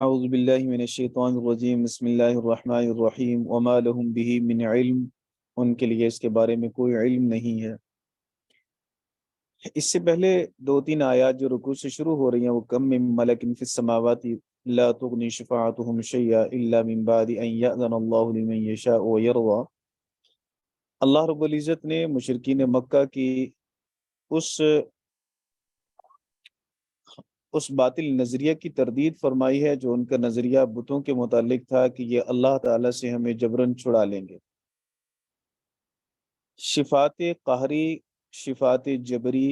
اعوذ باللہ من الشیطان الرجیم بسم اللہ الرحمن الرحیم وما لهم به من علم، ان کے لیے اس کے بارے میں کوئی علم نہیں ہے۔ اس سے پہلے دو تین آیات جو رکوع سے شروع ہو رہی ہیں، وہ کم من ملک فی السماوات لا تغنی شفاعتهم شیئا الا من بعد ان یأذن اللہ لمن یشاء ویرضی۔ اللہ رب العزت نے مشرکین مکہ کی اس باطل نظریہ کی تردید فرمائی ہے جو ان کا نظریہ بتوں کے متعلق تھا کہ یہ اللہ تعالیٰ سے ہمیں جبراً چھڑا لیں گے۔ شفاعت قہری، شفاعت جبری،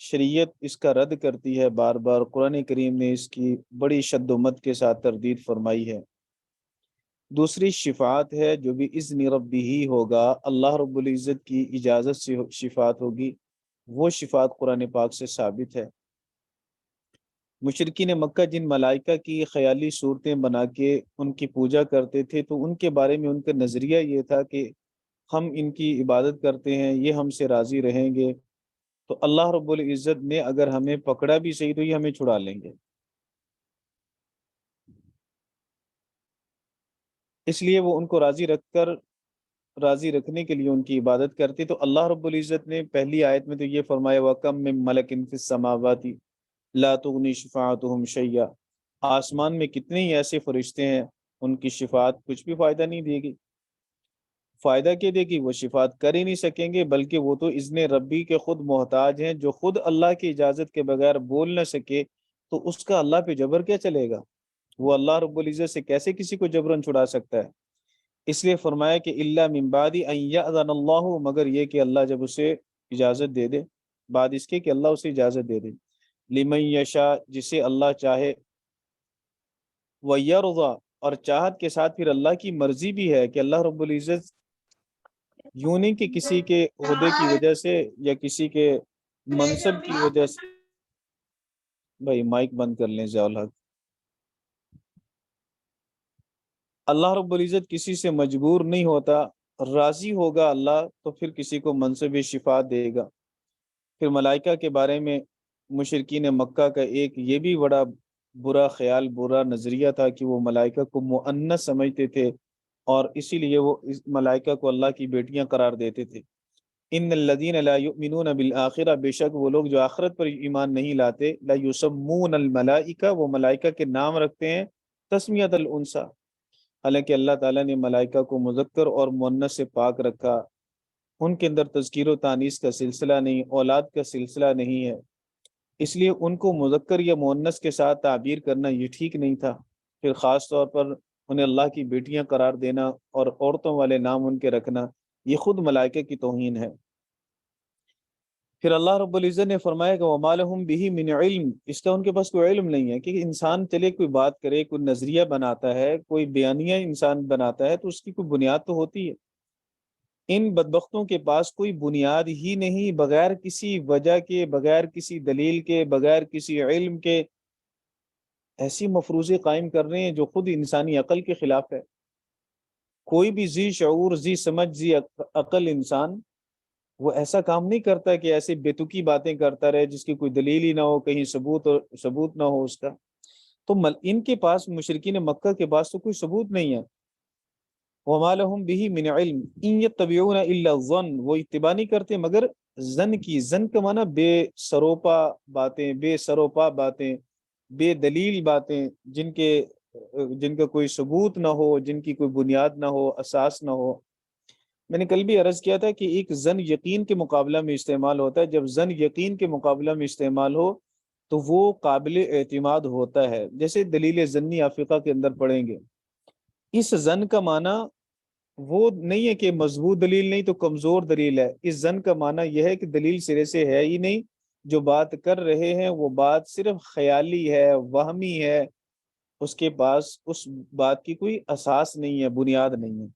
شریعت اس کا رد کرتی ہے بار بار۔ قرآن کریم نے اس کی بڑی شد و مد کے ساتھ تردید فرمائی ہے۔ دوسری شفاعت ہے جو بھی اذن ربی ہی ہوگا، اللہ رب العزت کی اجازت سے شفاعت ہوگی، وہ شفاعت قرآن پاک سے ثابت ہے۔ مشرکین مکہ جن ملائکہ کی خیالی صورتیں بنا کے ان کی پوجا کرتے تھے، تو ان کے بارے میں ان کا نظریہ یہ تھا کہ ہم ان کی عبادت کرتے ہیں، یہ ہم سے راضی رہیں گے، تو اللہ رب العزت نے اگر ہمیں پکڑا بھی صحیح تو یہ ہمیں چھڑا لیں گے۔ اس لیے وہ ان کو راضی رکھنے کے لیے ان کی عبادت کرتے۔ تو اللہ رب العزت نے پہلی آیت میں تو یہ فرمایا وَكَمْ مِن مَلَكٍ فِي السَّمَاوَاتِ لا تغنی شفاعتهم شیئا، آسمان میں کتنے ہی ایسے فرشتے ہیں، ان کی شفاعت کچھ بھی فائدہ نہیں دے گی۔ فائدہ کیا دے گی؟ وہ شفاعت کر ہی نہیں سکیں گے، بلکہ وہ تو اذن ربی کے خود محتاج ہیں۔ جو خود اللہ کی اجازت کے بغیر بول نہ سکے تو اس کا اللہ پہ جبر کیا چلے گا؟ وہ اللہ رب العزت سے کیسے کسی کو جبرن چھڑا سکتا ہے؟ اس لیے فرمایا کہ الا من بعد ان یأذن اللہ، مگر یہ کہ اللہ جب اسے اجازت دے دے، بعد اس کے کہ اللہ اسے اجازت دے دے، لمن یشاء، جسے اللہ چاہے، ویرضی، اور چاہت کے ساتھ پھر اللہ کی مرضی بھی ہے کہ اللہ رب العزت یوں نہیں کہ کسی کے عہدے کی وجہ سے یا کسی کے منصب کی وجہ سے، بھائی مائک بند کر لیں ضیاء الحق، اللہ رب العزت کسی سے مجبور نہیں ہوتا، راضی ہوگا اللہ تو پھر کسی کو منصب شفاعت دے گا۔ پھر ملائکہ کے بارے میں مشرکین مکہ کا ایک یہ بھی بڑا برا خیال، برا نظریہ تھا کہ وہ ملائکہ کو مؤنث سمجھتے تھے، اور اسی لیے وہ اس ملائکہ کو اللہ کی بیٹیاں قرار دیتے تھے۔ ان الذین لا یؤمنون بالآخرہ، بے شک وہ لوگ جو آخرت پر ایمان نہیں لاتے، لا یسمون الملائکہ، وہ ملائکہ کے نام رکھتے ہیں تسمیۃ الانثی، حالانکہ اللہ تعالیٰ نے ملائکہ کو مذکر اور مؤنث سے پاک رکھا، ان کے اندر تذکیر و تانیث کا سلسلہ نہیں، اولاد کا سلسلہ نہیں ہے، اس لیے ان کو مذکر یا مؤنث کے ساتھ تعبیر کرنا یہ ٹھیک نہیں تھا۔ پھر خاص طور پر انہیں اللہ کی بیٹیاں قرار دینا اور عورتوں والے نام ان کے رکھنا، یہ خود ملائکہ کی توہین ہے۔ پھر اللہ رب العزت نے فرمایا کہ وَمَا لَهُم بِهِ مِنْ عِلْم، اس کا ان کے پاس کوئی علم نہیں ہے کہ انسان چلے کوئی بات کرے، کوئی نظریہ بناتا ہے، کوئی بیانیہ انسان بناتا ہے، تو اس کی کوئی بنیاد تو ہوتی ہے۔ ان بدبختوں کے پاس کوئی بنیاد ہی نہیں، بغیر کسی وجہ کے، بغیر کسی دلیل کے، بغیر کسی علم کے ایسی مفروضے قائم کر رہے ہیں جو خود انسانی عقل کے خلاف ہے۔ کوئی بھی ذی شعور، ذی سمجھ، ذی عقل انسان وہ ایسا کام نہیں کرتا کہ ایسے بیتوکی باتیں کرتا رہے جس کی کوئی دلیل ہی نہ ہو، کہیں ثبوت نہ ہو اس کا۔ تو ان کے پاس، مشرکین مکہ کے پاس تو کوئی ثبوت نہیں ہے۔ وَمَا لَهُم بِهِ مِنْ عِلْمٍ إِنْ يَتَّبِعُونَ إِلَّا الظَّنَّ، وہ اتباع نہیں کرتے مگر ظن کی۔ ظن کا معنی بے سروپا باتیں، بے سروپا باتیں، بے دلیل باتیں، جن کا کوئی ثبوت نہ ہو، جن کی کوئی بنیاد نہ ہو، اساس نہ ہو۔ میں نے کل بھی عرض کیا تھا کہ ایک ظن یقین کے مقابلہ میں استعمال ہوتا ہے، جب ظن یقین کے مقابلہ میں استعمال ہو تو وہ قابل اعتماد ہوتا ہے، جیسے دلیل ظنی آپ فقہ کے اندر پڑھیں گے۔ اس ظن کا معنی وہ نہیں ہے کہ مضبوط دلیل نہیں تو کمزور دلیل ہے، اس ظن کا معنی یہ ہے کہ دلیل سرے سے ہے ہی نہیں، جو بات کر رہے ہیں وہ بات صرف خیالی ہے، وہمی ہے، اس کے پاس اس بات کی کوئی اساس نہیں ہے، بنیاد نہیں ہے۔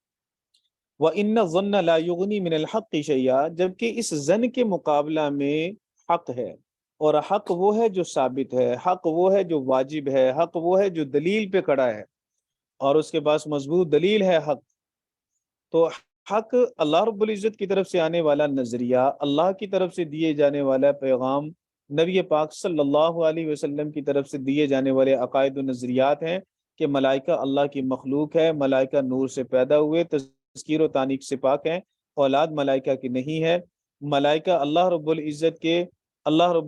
وَإِنَّ الظَّنَّ لَا يُغْنِي مِنَ الْحَقِّ شَيْئًا، جبکہ اس ظن کے مقابلہ میں حق ہے، اور حق وہ ہے جو ثابت ہے، حق وہ ہے جو واجب ہے، حق وہ ہے جو دلیل پہ کھڑا ہے، اور اس کے پاس مضبوط دلیل ہے حق۔ تو حق اللہ رب العزت کی طرف سے آنے والا نظریہ، اللہ کی طرف سے دیے جانے والا پیغام، نبی پاک صلی اللہ علیہ وسلم کی طرف سے دیے جانے والے عقائد و نظریات ہیں کہ ملائکہ اللہ کی مخلوق ہے، ملائکہ نور سے پیدا ہوئے، تذکیر و تانیک سے پاک ہیں، اولاد ملائکہ کی نہیں ہے، ملائکہ اللہ رب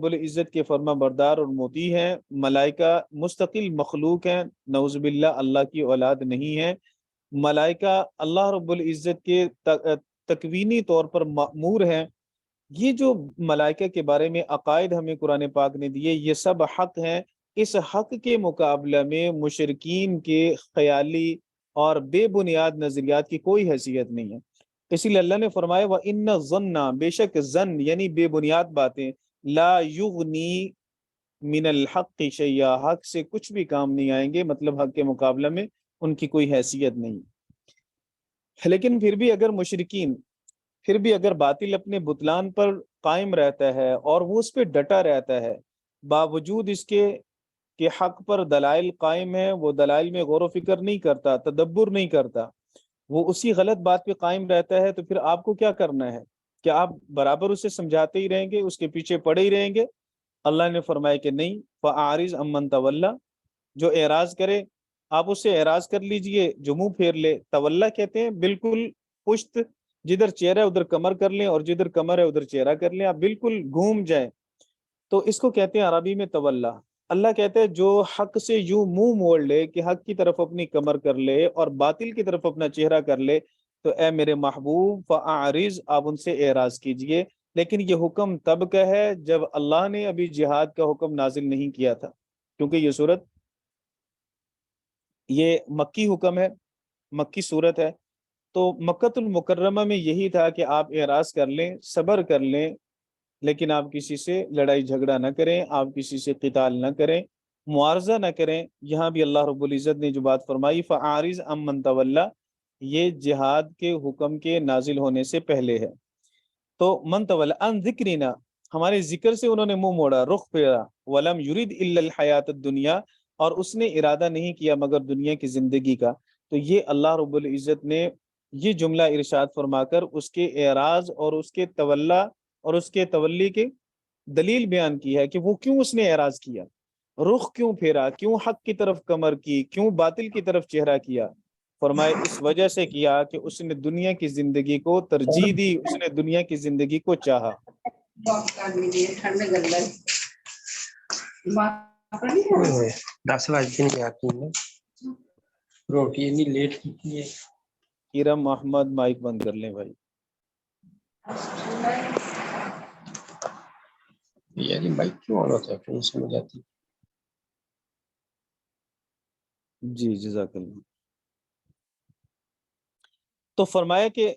العزت کے فرما بردار اور مطیع ہیں، ملائکہ مستقل مخلوق ہیں، نعوذ باللہ اللہ کی اولاد نہیں ہے، ملائکہ اللہ رب العزت کے تکوینی طور پر مأمور ہیں۔ یہ جو ملائکہ کے بارے میں عقائد ہمیں قرآن پاک نے دیے، یہ سب حق ہیں۔ اس حق کے مقابلہ میں مشرکین کے خیالی اور بے بنیاد نظریات کی کوئی حیثیت نہیں ہے۔ اسی لیے اللہ نے فرمایا وَإِنَّ الظَّنَّ، بے شک ظن یعنی بے بنیاد باتیں، لا یغنی من الحق شیئا، حق سے کچھ بھی کام نہیں آئیں گے، مطلب حق کے مقابلہ میں ان کی کوئی حیثیت نہیں۔ لیکن پھر بھی اگر باطل اپنے بطلان پر قائم رہتا ہے اور وہ اس پہ ڈٹا رہتا ہے، باوجود اس کے کہ حق پر دلائل قائم ہے، وہ دلائل میں غور و فکر نہیں کرتا، تدبر نہیں کرتا، وہ اسی غلط بات پہ قائم رہتا ہے، تو پھر آپ کو کیا کرنا ہے؟ کیا آپ برابر اسے سمجھاتے ہی رہیں گے، اس کے پیچھے پڑے ہی رہیں گے؟ اللہ نے فرمایا کہ نہیں، فَأَعْرِضْ عَمَّنْ تَوَلَّى، جو اعراض کرے آپ اس سے اعراض کر لیجئے، جو منہ پھیر لے۔ تولا کہتے ہیں بالکل پشت، جدھر چہرہ ہے ادھر کمر کر لیں، اور جدھر کمر ہے ادھر چہرہ کر لیں، آپ بالکل گھوم جائیں، تو اس کو کہتے ہیں عربی میں تولا۔ اللہ کہتے ہیں جو حق سے یوں منہ موڑ لے کہ حق کی طرف اپنی کمر کر لے اور باطل کی طرف اپنا چہرہ کر لے، تو اے میرے محبوب فَأَعْرِضْ، آپ ان سے اعراض کیجئے۔ لیکن یہ حکم تب کا ہے جب اللہ نے ابھی جہاد کا حکم نازل نہیں کیا تھا، کیونکہ یہ صورت یہ مکی حکم ہے، مکی صورت ہے، تو مکۃ المکرمہ میں یہی تھا کہ آپ اعراض کر لیں، صبر کر لیں، لیکن آپ کسی سے لڑائی جھگڑا نہ کریں، آپ کسی سے قتال نہ کریں، معارضہ نہ کریں۔ یہاں بھی اللہ رب العزت نے جو بات فرمائی فَأَعْرِضْ عَمَّنْ تَوَلَّى، یہ جہاد کے حکم کے نازل ہونے سے پہلے ہے۔ تو من تولی عن ذکرنا، ہمارے ذکر سے انہوں نے منہ موڑا، رخ پھیرا، ولم یرید الا الحیات الدنیا، اور اس نے ارادہ نہیں کیا مگر دنیا کی زندگی کا۔ تو یہ اللہ رب العزت نے یہ جملہ ارشاد فرما کر اس کے اعراض اور اس کے تولا اور اس کے تولی کی دلیل بیان کی ہے کہ وہ کیوں اس نے اعراض کیا، رخ کیوں پھیرا، کیوں حق کی طرف کمر کی، کیوں باطل کی طرف چہرہ کیا۔ فرمائے اس وجہ سے کیا کہ اس نے دنیا کی زندگی کو ترجیح دی، اس نے دنیا کی زندگی کو چاہا۔ 10 بجے نہیں آتی ہے روٹی اتنی لیٹ کی ہے۔ ارم احمد مائک بند کر لیں بھائی۔ یعنی بائک کیوں آن ہوتا ہے پھر سمجھ آتی۔ جی جزاک اللہ۔ تو فرمایا کہ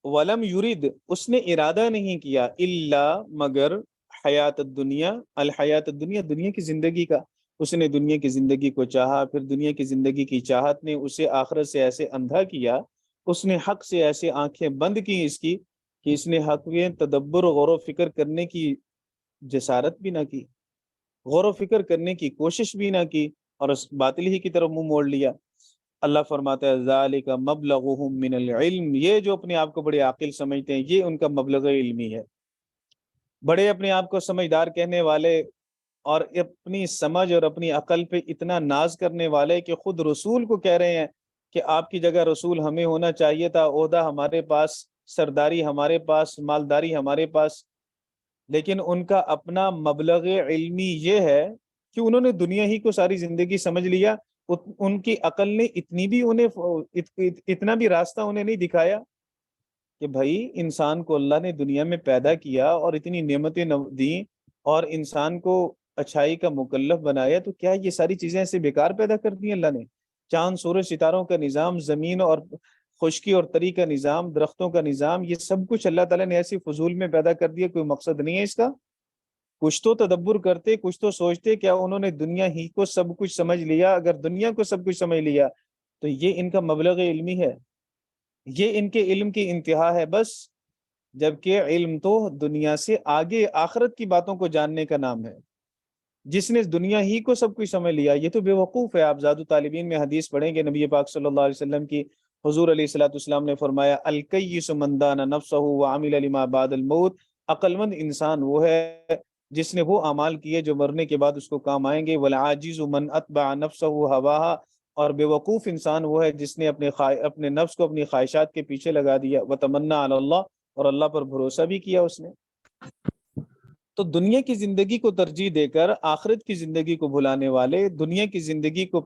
ولم یرید، اس نے ارادہ نہیں کیا، الا مگر حیات الدنیا، الحیات الدنیا، دنیا کی زندگی کا، اس نے دنیا کی زندگی کو چاہا، پھر دنیا کی زندگی کی چاہت نے اسے آخرت سے ایسے اندھا کیا، اس نے حق سے ایسے آنکھیں بند کی اس کی کہ اس نے حق میں تدبر غور و فکر کرنے کی جسارت بھی نہ کی، غور و فکر کرنے کی کوشش بھی نہ کی، اور اس باطل ہی کی طرف منہ موڑ لیا۔ اللہ فرماتا ہے ذالک مبلغہم من العلم، یہ جو اپنے آپ کو بڑے عاقل سمجھتے ہیں یہ ان کا مبلغ علمی ہے، بڑے اپنے آپ کو سمجھدار کہنے والے اور اپنی سمجھ اور اپنی عقل پہ اتنا ناز کرنے والے کہ خود رسول کو کہہ رہے ہیں کہ آپ کی جگہ رسول ہمیں ہونا چاہیے تھا، عہدہ ہمارے پاس، سرداری ہمارے پاس، مالداری ہمارے پاس، لیکن ان کا اپنا مبلغ علمی یہ ہے کہ انہوں نے دنیا ہی کو ساری زندگی سمجھ لیا، ان کی عقل نے اتنا بھی راستہ انہیں نہیں دکھایا کہ بھائی انسان کو اللہ نے دنیا میں پیدا کیا اور اتنی نعمتیں دیں اور انسان کو اچھائی کا مکلف بنایا، تو کیا یہ ساری چیزیں ایسے بیکار پیدا کر دی اللہ نے؟ چاند سورج ستاروں کا نظام، زمین اور خشکی اور تری کا نظام، درختوں کا نظام، یہ سب کچھ اللہ تعالیٰ نے ایسی فضول میں پیدا کر دیا، کوئی مقصد نہیں ہے اس کا؟ کچھ تو تدبر کرتے، کچھ تو سوچتے، کیا انہوں نے دنیا ہی کو سب کچھ سمجھ لیا؟ اگر دنیا کو سب کچھ سمجھ لیا تو یہ ان کا مبلغ علمی ہے، یہ ان کے علم کی انتہا ہے بس، جبکہ علم تو دنیا سے آگے آخرت کی باتوں کو جاننے کا نام ہے۔ جس نے دنیا ہی کو سب کچھ سمجھ لیا یہ تو بے وقوف ہے۔ آپ زاد الطالبین میں حدیث پڑھیں گے، نبی پاک صلی اللہ علیہ وسلم کی، حضور علیہ الصلوۃ والسلام نے فرمایا الکیس من دان نفسہ وعمل لما بعد الموت، عقل مند انسان وہ ہے جس نے وہ اعمال کیے جو مرنے کے بعد اس کو کام آئیں گے۔ والعاجز من اتبع نفسہ ہواها، اور بے وقوف انسان وہ ہے جس نے اپنے نفس کو اپنی خواہشات کے پیچھے لگا دیا۔ وتمنا علی اللہ، اور اللہ پر بھروسہ بھی کیا اس نے۔ تو دنیا کی زندگی کو ترجیح دے کر آخرت کی زندگی کو بھلانے والے، دنیا کی زندگی کو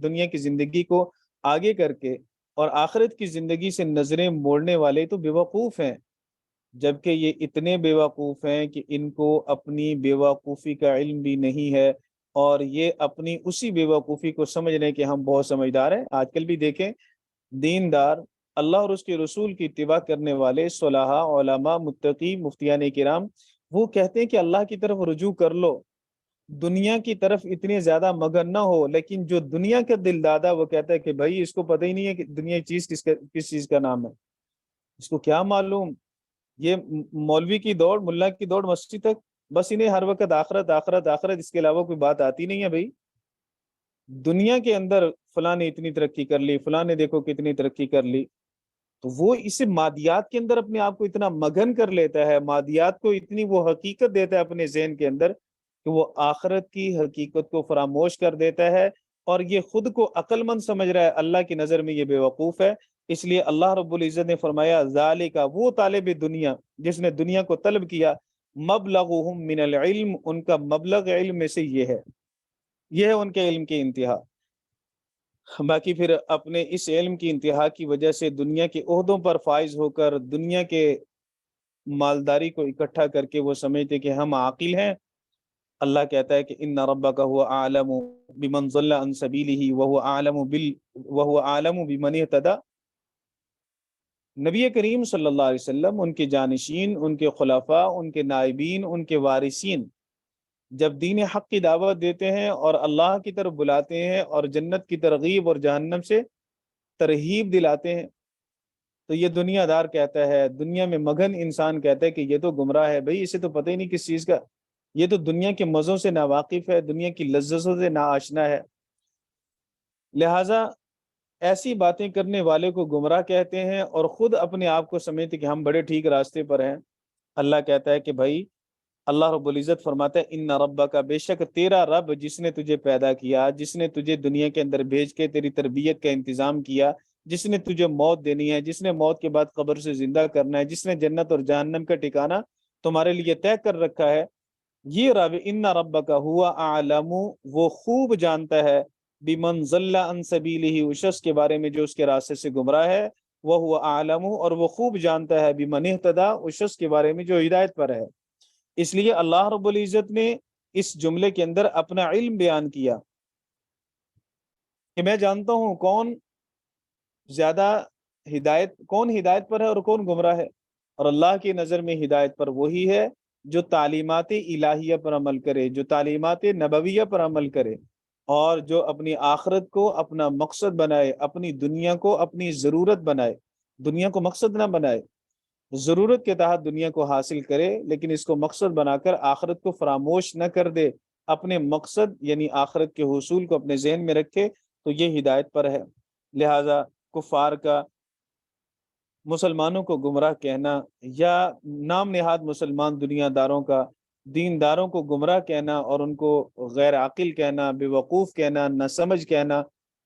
دنیا کی زندگی کو آگے کر کے اور آخرت کی زندگی سے نظریں موڑنے والے تو بے وقوف ہیں، جبکہ یہ اتنے بے وقوف ہیں کہ ان کو اپنی بے وقوفی کا علم بھی نہیں ہے، اور یہ اپنی اسی بے وقوفی کو سمجھ رہے ہیں کہ ہم بہت سمجھدار ہیں۔ آج کل بھی دیکھیں، دیندار، اللہ اور اس کے رسول کی اتباع کرنے والے صلحاء، علماء، متقی، مفتیان کرام، وہ کہتے ہیں کہ اللہ کی طرف رجوع کر لو، دنیا کی طرف اتنے زیادہ مگن نہ ہو، لیکن جو دنیا کا دل دادا وہ کہتا ہے کہ بھائی اس کو پتہ ہی نہیں ہے کہ دنیا چیز کس چیز کا نام ہے، اس کو کیا معلوم، یہ مولوی کی دوڑ، ملا کی دوڑ مسجد تک، بس انہیں ہر وقت آخرت آخرت آخرت، اس کے علاوہ کوئی بات آتی نہیں ہے۔ بھائی دنیا کے اندر فلاں نے اتنی ترقی کر لی، فلاں نے دیکھو کتنی ترقی کر لی، تو وہ اسے مادیات کے اندر اپنے آپ کو اتنا مگن کر لیتا ہے، مادیات کو اتنی وہ حقیقت دیتا ہے اپنے ذہن کے اندر کہ وہ آخرت کی حقیقت کو فراموش کر دیتا ہے، اور یہ خود کو عقل مند سمجھ رہا ہے، اللہ کی نظر میں یہ بے وقوف ہے۔ اس لیے اللہ رب العزت نے فرمایا ذالک، وہ طالب دنیا جس نے دنیا کو طلب کیا، مبلغہم من العلم، ان کا مبلغ علم میں سے یہ ہے ان کے علم کی انتہا۔ باقی پھر اپنے اس علم کی انتہا کی وجہ سے دنیا کے عہدوں پر فائز ہو کر دنیا کے مالداری کو اکٹھا کر کے وہ سمجھتے کہ ہم عاقل ہیں۔ اللہ کہتا ہے کہ ان ربک هو اعلم بمن ضل عن سبیلہ وهو اعلم بمن اهتدى۔ نبی کریم صلی اللہ علیہ وسلم، ان کے جانشین، ان کے خلفاء، ان کے نائبین، ان کے وارثین جب دین حق کی دعوت دیتے ہیں اور اللہ کی طرف بلاتے ہیں اور جنت کی ترغیب اور جہنم سے ترہیب دلاتے ہیں، تو یہ دنیا دار کہتا ہے، دنیا میں مگن انسان کہتا ہے کہ یہ تو گمراہ ہے، بھئی اسے تو پتہ ہی نہیں کس چیز کا، یہ تو دنیا کے مزوں سے ناواقف ہے، دنیا کی لذتوں سے ناآشنا ہے۔ لہٰذا ایسی باتیں کرنے والے کو گمراہ کہتے ہیں، اور خود اپنے آپ کو سمجھتے کہ ہم بڑے ٹھیک راستے پر ہیں۔ اللہ کہتا ہے کہ بھائی، اللہ رب العزت فرماتا ہے ان ربک، بے شک تیرا رب جس نے تجھے پیدا کیا، جس نے تجھے دنیا کے اندر بھیج کے تیری تربیت کا انتظام کیا، جس نے تجھے موت دینی ہے، جس نے موت کے بعد قبر سے زندہ کرنا ہے، جس نے جنت اور جہنم کا ٹھکانہ تمہارے لیے طے کر رکھا ہے، یہ رب ان ربک ہوا اعلم، وہ خوب جانتا ہے، بمن ضل عن سبیلہ، اس شخص کے بارے میں جو اس کے راستے سے گمراہ ہے، وہ اعلم، اور وہ خوب جانتا ہے، بمن اہتدی، اس شخص کے بارے میں جو ہدایت پر ہے۔ اس لیے اللہ رب العزت نے اس جملے کے اندر اپنا علم بیان کیا کہ میں جانتا ہوں کون ہدایت پر ہے اور کون گمراہ ہے، اور اللہ کی نظر میں ہدایت پر وہی ہے جو تعلیمات الہیہ پر عمل کرے، جو تعلیمات نبویہ پر عمل کرے، اور جو اپنی آخرت کو اپنا مقصد بنائے، اپنی دنیا کو اپنی ضرورت بنائے، دنیا کو مقصد نہ بنائے، ضرورت کے تحت دنیا کو حاصل کرے لیکن اس کو مقصد بنا کر آخرت کو فراموش نہ کر دے، اپنے مقصد یعنی آخرت کے حصول کو اپنے ذہن میں رکھے، تو یہ ہدایت پر ہے۔ لہٰذا کفار کا مسلمانوں کو گمراہ کہنا، یا نام نہاد مسلمان دنیا داروں کا دینداروں کو گمراہ کہنا اور ان کو غیر عاقل کہنا، بے وقوف کہنا، نہ سمجھ کہنا،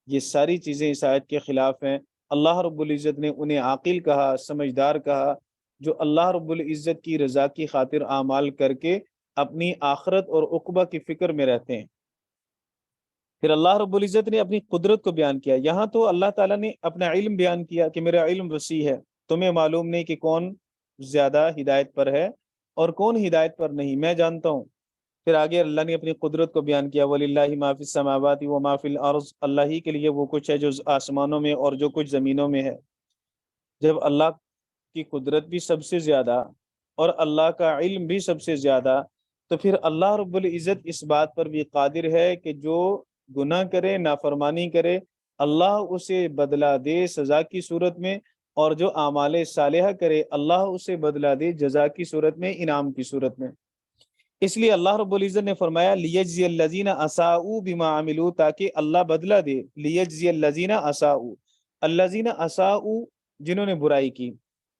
یہ ساری چیزیں اس آیت کے خلاف ہیں۔ اللہ رب العزت نے انہیں عاقل کہا، سمجھدار کہا، جو اللہ رب العزت کی رضا کی خاطر اعمال کر کے اپنی آخرت اور عقبہ کی فکر میں رہتے ہیں۔ پھر اللہ رب العزت نے اپنی قدرت کو بیان کیا۔ یہاں تو اللہ تعالیٰ نے اپنا علم بیان کیا کہ میرا علم وسیع ہے، تمہیں معلوم نہیں کہ کون زیادہ ہدایت پر ہے اور کون ہدایت پر نہیں، میں جانتا ہوں۔ پھر آگے اللہ نے اپنی قدرت کو بیان کیا، وَلِلَّهِ مَا فِي السَّمَاوَاتِ وَمَا فِي الْأَرْضِ، اللہ ہی کے لیے وہ کچھ ہے جو آسمانوں میں اور جو کچھ زمینوں میں ہے۔ جب اللہ کی قدرت بھی سب سے زیادہ اور اللہ کا علم بھی سب سے زیادہ، تو پھر اللہ رب العزت اس بات پر بھی قادر ہے کہ جو گناہ کرے، نافرمانی کرے، اللہ اسے بدلہ دے سزا کی صورت میں، اور جو اعمال صالحہ کرے اللہ اسے بدلہ دے جزا کی صورت میں، انعام کی صورت میں۔ اس لیے اللہ رب العزت نے فرمایا لیجزی الذین اساءوا بما عملوا، تاکہ اللہ بدلہ دے، لیجزی الذین اساءوا، الذین اساءوا، جنہوں نے برائی کی،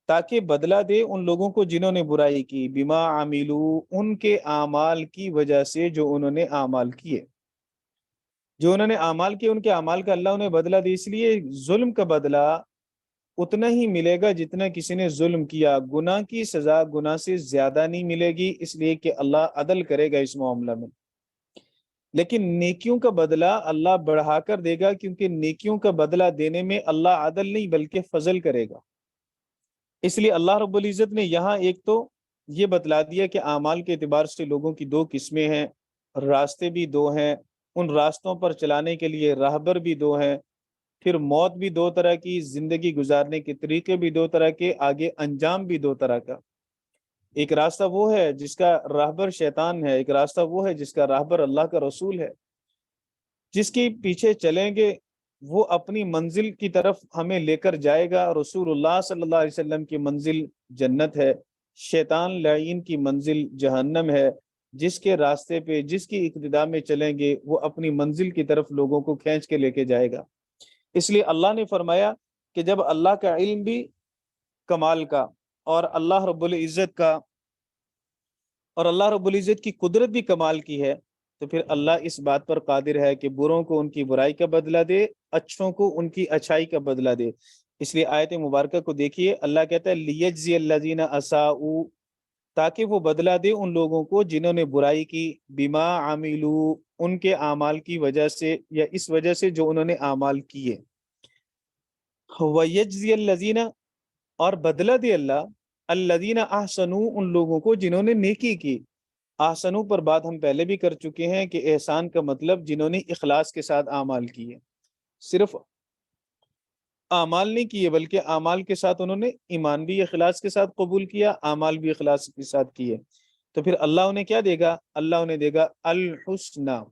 تاکہ بدلہ دے ان لوگوں کو جنہوں نے برائی کی، بما عملو، ان کے اعمال کی وجہ سے جو انہوں نے اعمال کیے، جو انہوں نے اعمال کیے ان کے اعمال کا اللہ انہیں بدلہ دے۔ اس لیے ظلم کا بدلہ اتنا ہی ملے گا جتنا کسی نے ظلم کیا، گناہ کی سزا گناہ سے زیادہ نہیں ملے گی، اس لیے کہ اللہ عدل کرے گا اس معاملہ میں۔ لیکن نیکیوں کا بدلہ اللہ بڑھا کر دے گا، کیونکہ نیکیوں کا بدلہ دینے میں اللہ عدل نہیں بلکہ فضل کرے گا۔ اس لیے اللہ رب العزت نے یہاں ایک تو یہ بتلا دیا کہ اعمال کے اعتبار سے لوگوں کی دو قسمیں ہیں، راستے بھی دو ہیں، ان راستوں پر چلانے کے لیے راہبر بھی دو ہیں، پھر موت بھی دو طرح کی، زندگی گزارنے کے طریقے بھی دو طرح کے، آگے انجام بھی دو طرح کا۔ ایک راستہ وہ ہے جس کا راہبر شیطان ہے، ایک راستہ وہ ہے جس کا راہبر اللہ کا رسول ہے۔ جس کے پیچھے چلیں گے وہ اپنی منزل کی طرف ہمیں لے کر جائے گا۔ رسول اللہ صلی اللہ علیہ وسلم کی منزل جنت ہے، شیطان لعین کی منزل جہنم ہے۔ جس کے راستے پہ، جس کی اقتداء میں چلیں گے وہ اپنی منزل کی طرف لوگوں کو کھینچ کے لے کے جائے گا۔ اس لیے اللہ نے فرمایا کہ جب اللہ کا علم بھی کمال کا اور اللہ رب العزت کی قدرت بھی کمال کی ہے، تو پھر اللہ اس بات پر قادر ہے کہ بروں کو ان کی برائی کا بدلہ دے، اچھوں کو ان کی اچھائی کا بدلہ دے۔ اس لیے آیت مبارکہ کو دیکھیے، اللہ کہتا ہے لیجزی الذین اساءوا، تاکہ وہ بدلہ دے ان لوگوں کو جنہوں نے برائی کی، بما عملو، ان کے اعمال کی وجہ سے یا اس وجہ سے جو انہوں نے اعمال کیے، وَيَجْزِيَ الَّذِينَ، اور بدلہ دے اللہ الذین احسنوا، ان لوگوں کو جنہوں نے نیکی کی۔ احسنوا پر بات ہم پہلے بھی کر چکے ہیں کہ احسان کا مطلب جنہوں نے اخلاص کے ساتھ اعمال کیے، صرف اعمال نہیں کیے بلکہ اعمال کے ساتھ انہوں نے ایمان بھی اخلاص کے ساتھ قبول کیا، اعمال بھی اخلاص کے ساتھ کیے، تو پھر اللہ انہیں کیا دے گا؟ اللہ انہیں دے گا الحسنہ۔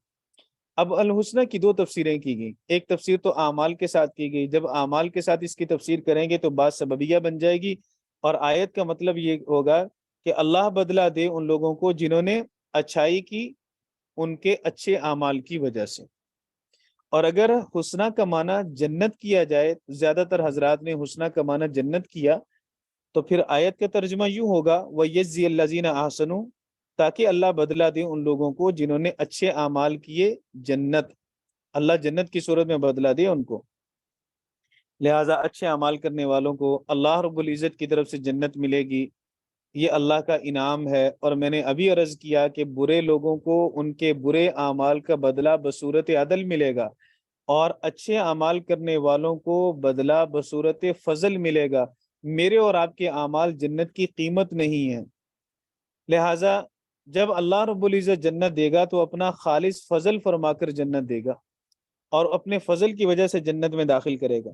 اب الحسنہ کی دو تفسیریں کی گئی، ایک تفسیر تو اعمال کے ساتھ کی گئی، جب اعمال کے ساتھ اس کی تفسیر کریں گے تو بات سببیہ بن جائے گی، اور آیت کا مطلب یہ ہوگا کہ اللہ بدلہ دے ان لوگوں کو جنہوں نے اچھائی کی ان کے اچھے اعمال کی وجہ سے۔ اور اگر حسنہ کا معنی جنت کیا جائے، زیادہ تر حضرات نے حسنہ کا معنی جنت کیا، تو پھر آیت کا ترجمہ یوں ہوگا وَيَجْزِيَ الَّذِينَ أَحْسَنُوا، تاکہ اللہ بدلہ دے ان لوگوں کو جنہوں نے اچھے اعمال کیے جنت، اللہ جنت کی صورت میں بدلہ دے ان کو۔ لہٰذا اچھے اعمال کرنے والوں کو اللہ رب العزت کی طرف سے جنت ملے گی، یہ اللہ کا انعام ہے۔ اور میں نے ابھی عرض کیا کہ برے لوگوں کو ان کے برے اعمال کا بدلہ بصورت عدل ملے گا، اور اچھے اعمال کرنے والوں کو بدلہ بصورت فضل ملے گا۔ میرے اور آپ کے اعمال جنت کی قیمت نہیں ہیں، لہٰذا جب اللہ رب العزت جنت دے گا تو اپنا خالص فضل فرما کر جنت دے گا، اور اپنے فضل کی وجہ سے جنت میں داخل کرے گا۔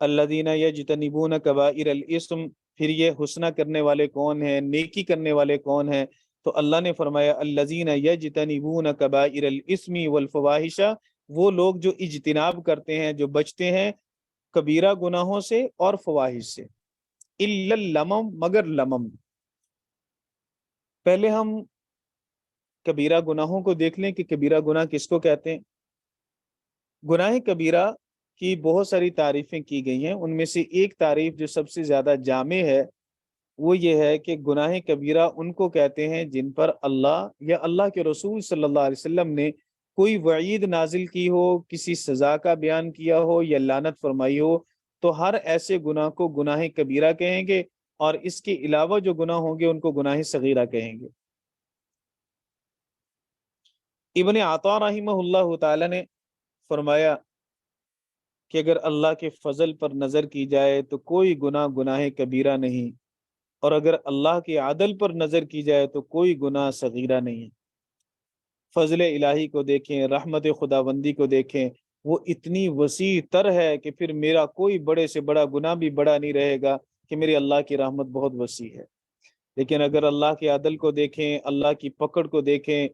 الذین یجتنبون کبائر الاسم، پھر یہ حسنہ کرنے والے کون ہیں، نیکی کرنے والے کون ہیں؟ تو اللہ نے فرمایا الذین یجتنبون کبائر الاسم والفواحش، وہ لوگ جو اجتناب کرتے ہیں، جو بچتے ہیں کبیرہ گناہوں سے اور فواحش سے، الا اللمم، مگر لمم۔ پہلے ہم کبیرہ گناہوں کو دیکھ لیں کہ کبیرہ گناہ کس کو کہتے ہیں۔ گناہ کبیرہ کی بہت ساری تعریفیں کی گئی ہیں، ان میں سے ایک تعریف جو سب سے زیادہ جامع ہے وہ یہ ہے کہ گناہ کبیرہ ان کو کہتے ہیں جن پر اللہ یا اللہ کے رسول صلی اللہ علیہ وسلم نے کوئی وعید نازل کی ہو، کسی سزا کا بیان کیا ہو یا لعنت فرمائی ہو، تو ہر ایسے گناہ کو گناہ کبیرہ کہیں گے، اور اس کے علاوہ جو گناہ ہوں گے ان کو گناہ صغیرہ کہیں گے۔ ابن عطا رحمہ اللہ تعالی نے فرمایا کہ اگر اللہ کے فضل پر نظر کی جائے تو کوئی گناہ گناہ کبیرہ نہیں، اور اگر اللہ کے عدل پر نظر کی جائے تو کوئی گناہ صغیرہ نہیں۔ فضل الہی کو دیکھیں، رحمت خداوندی کو دیکھیں، وہ اتنی وسیع تر ہے کہ پھر میرا کوئی بڑے سے بڑا گناہ بھی بڑا نہیں رہے گا، کہ میری اللہ کی رحمت بہت وسیع ہے۔ لیکن اگر اللہ کے عدل کو دیکھیں، اللہ کی پکڑ کو دیکھیں،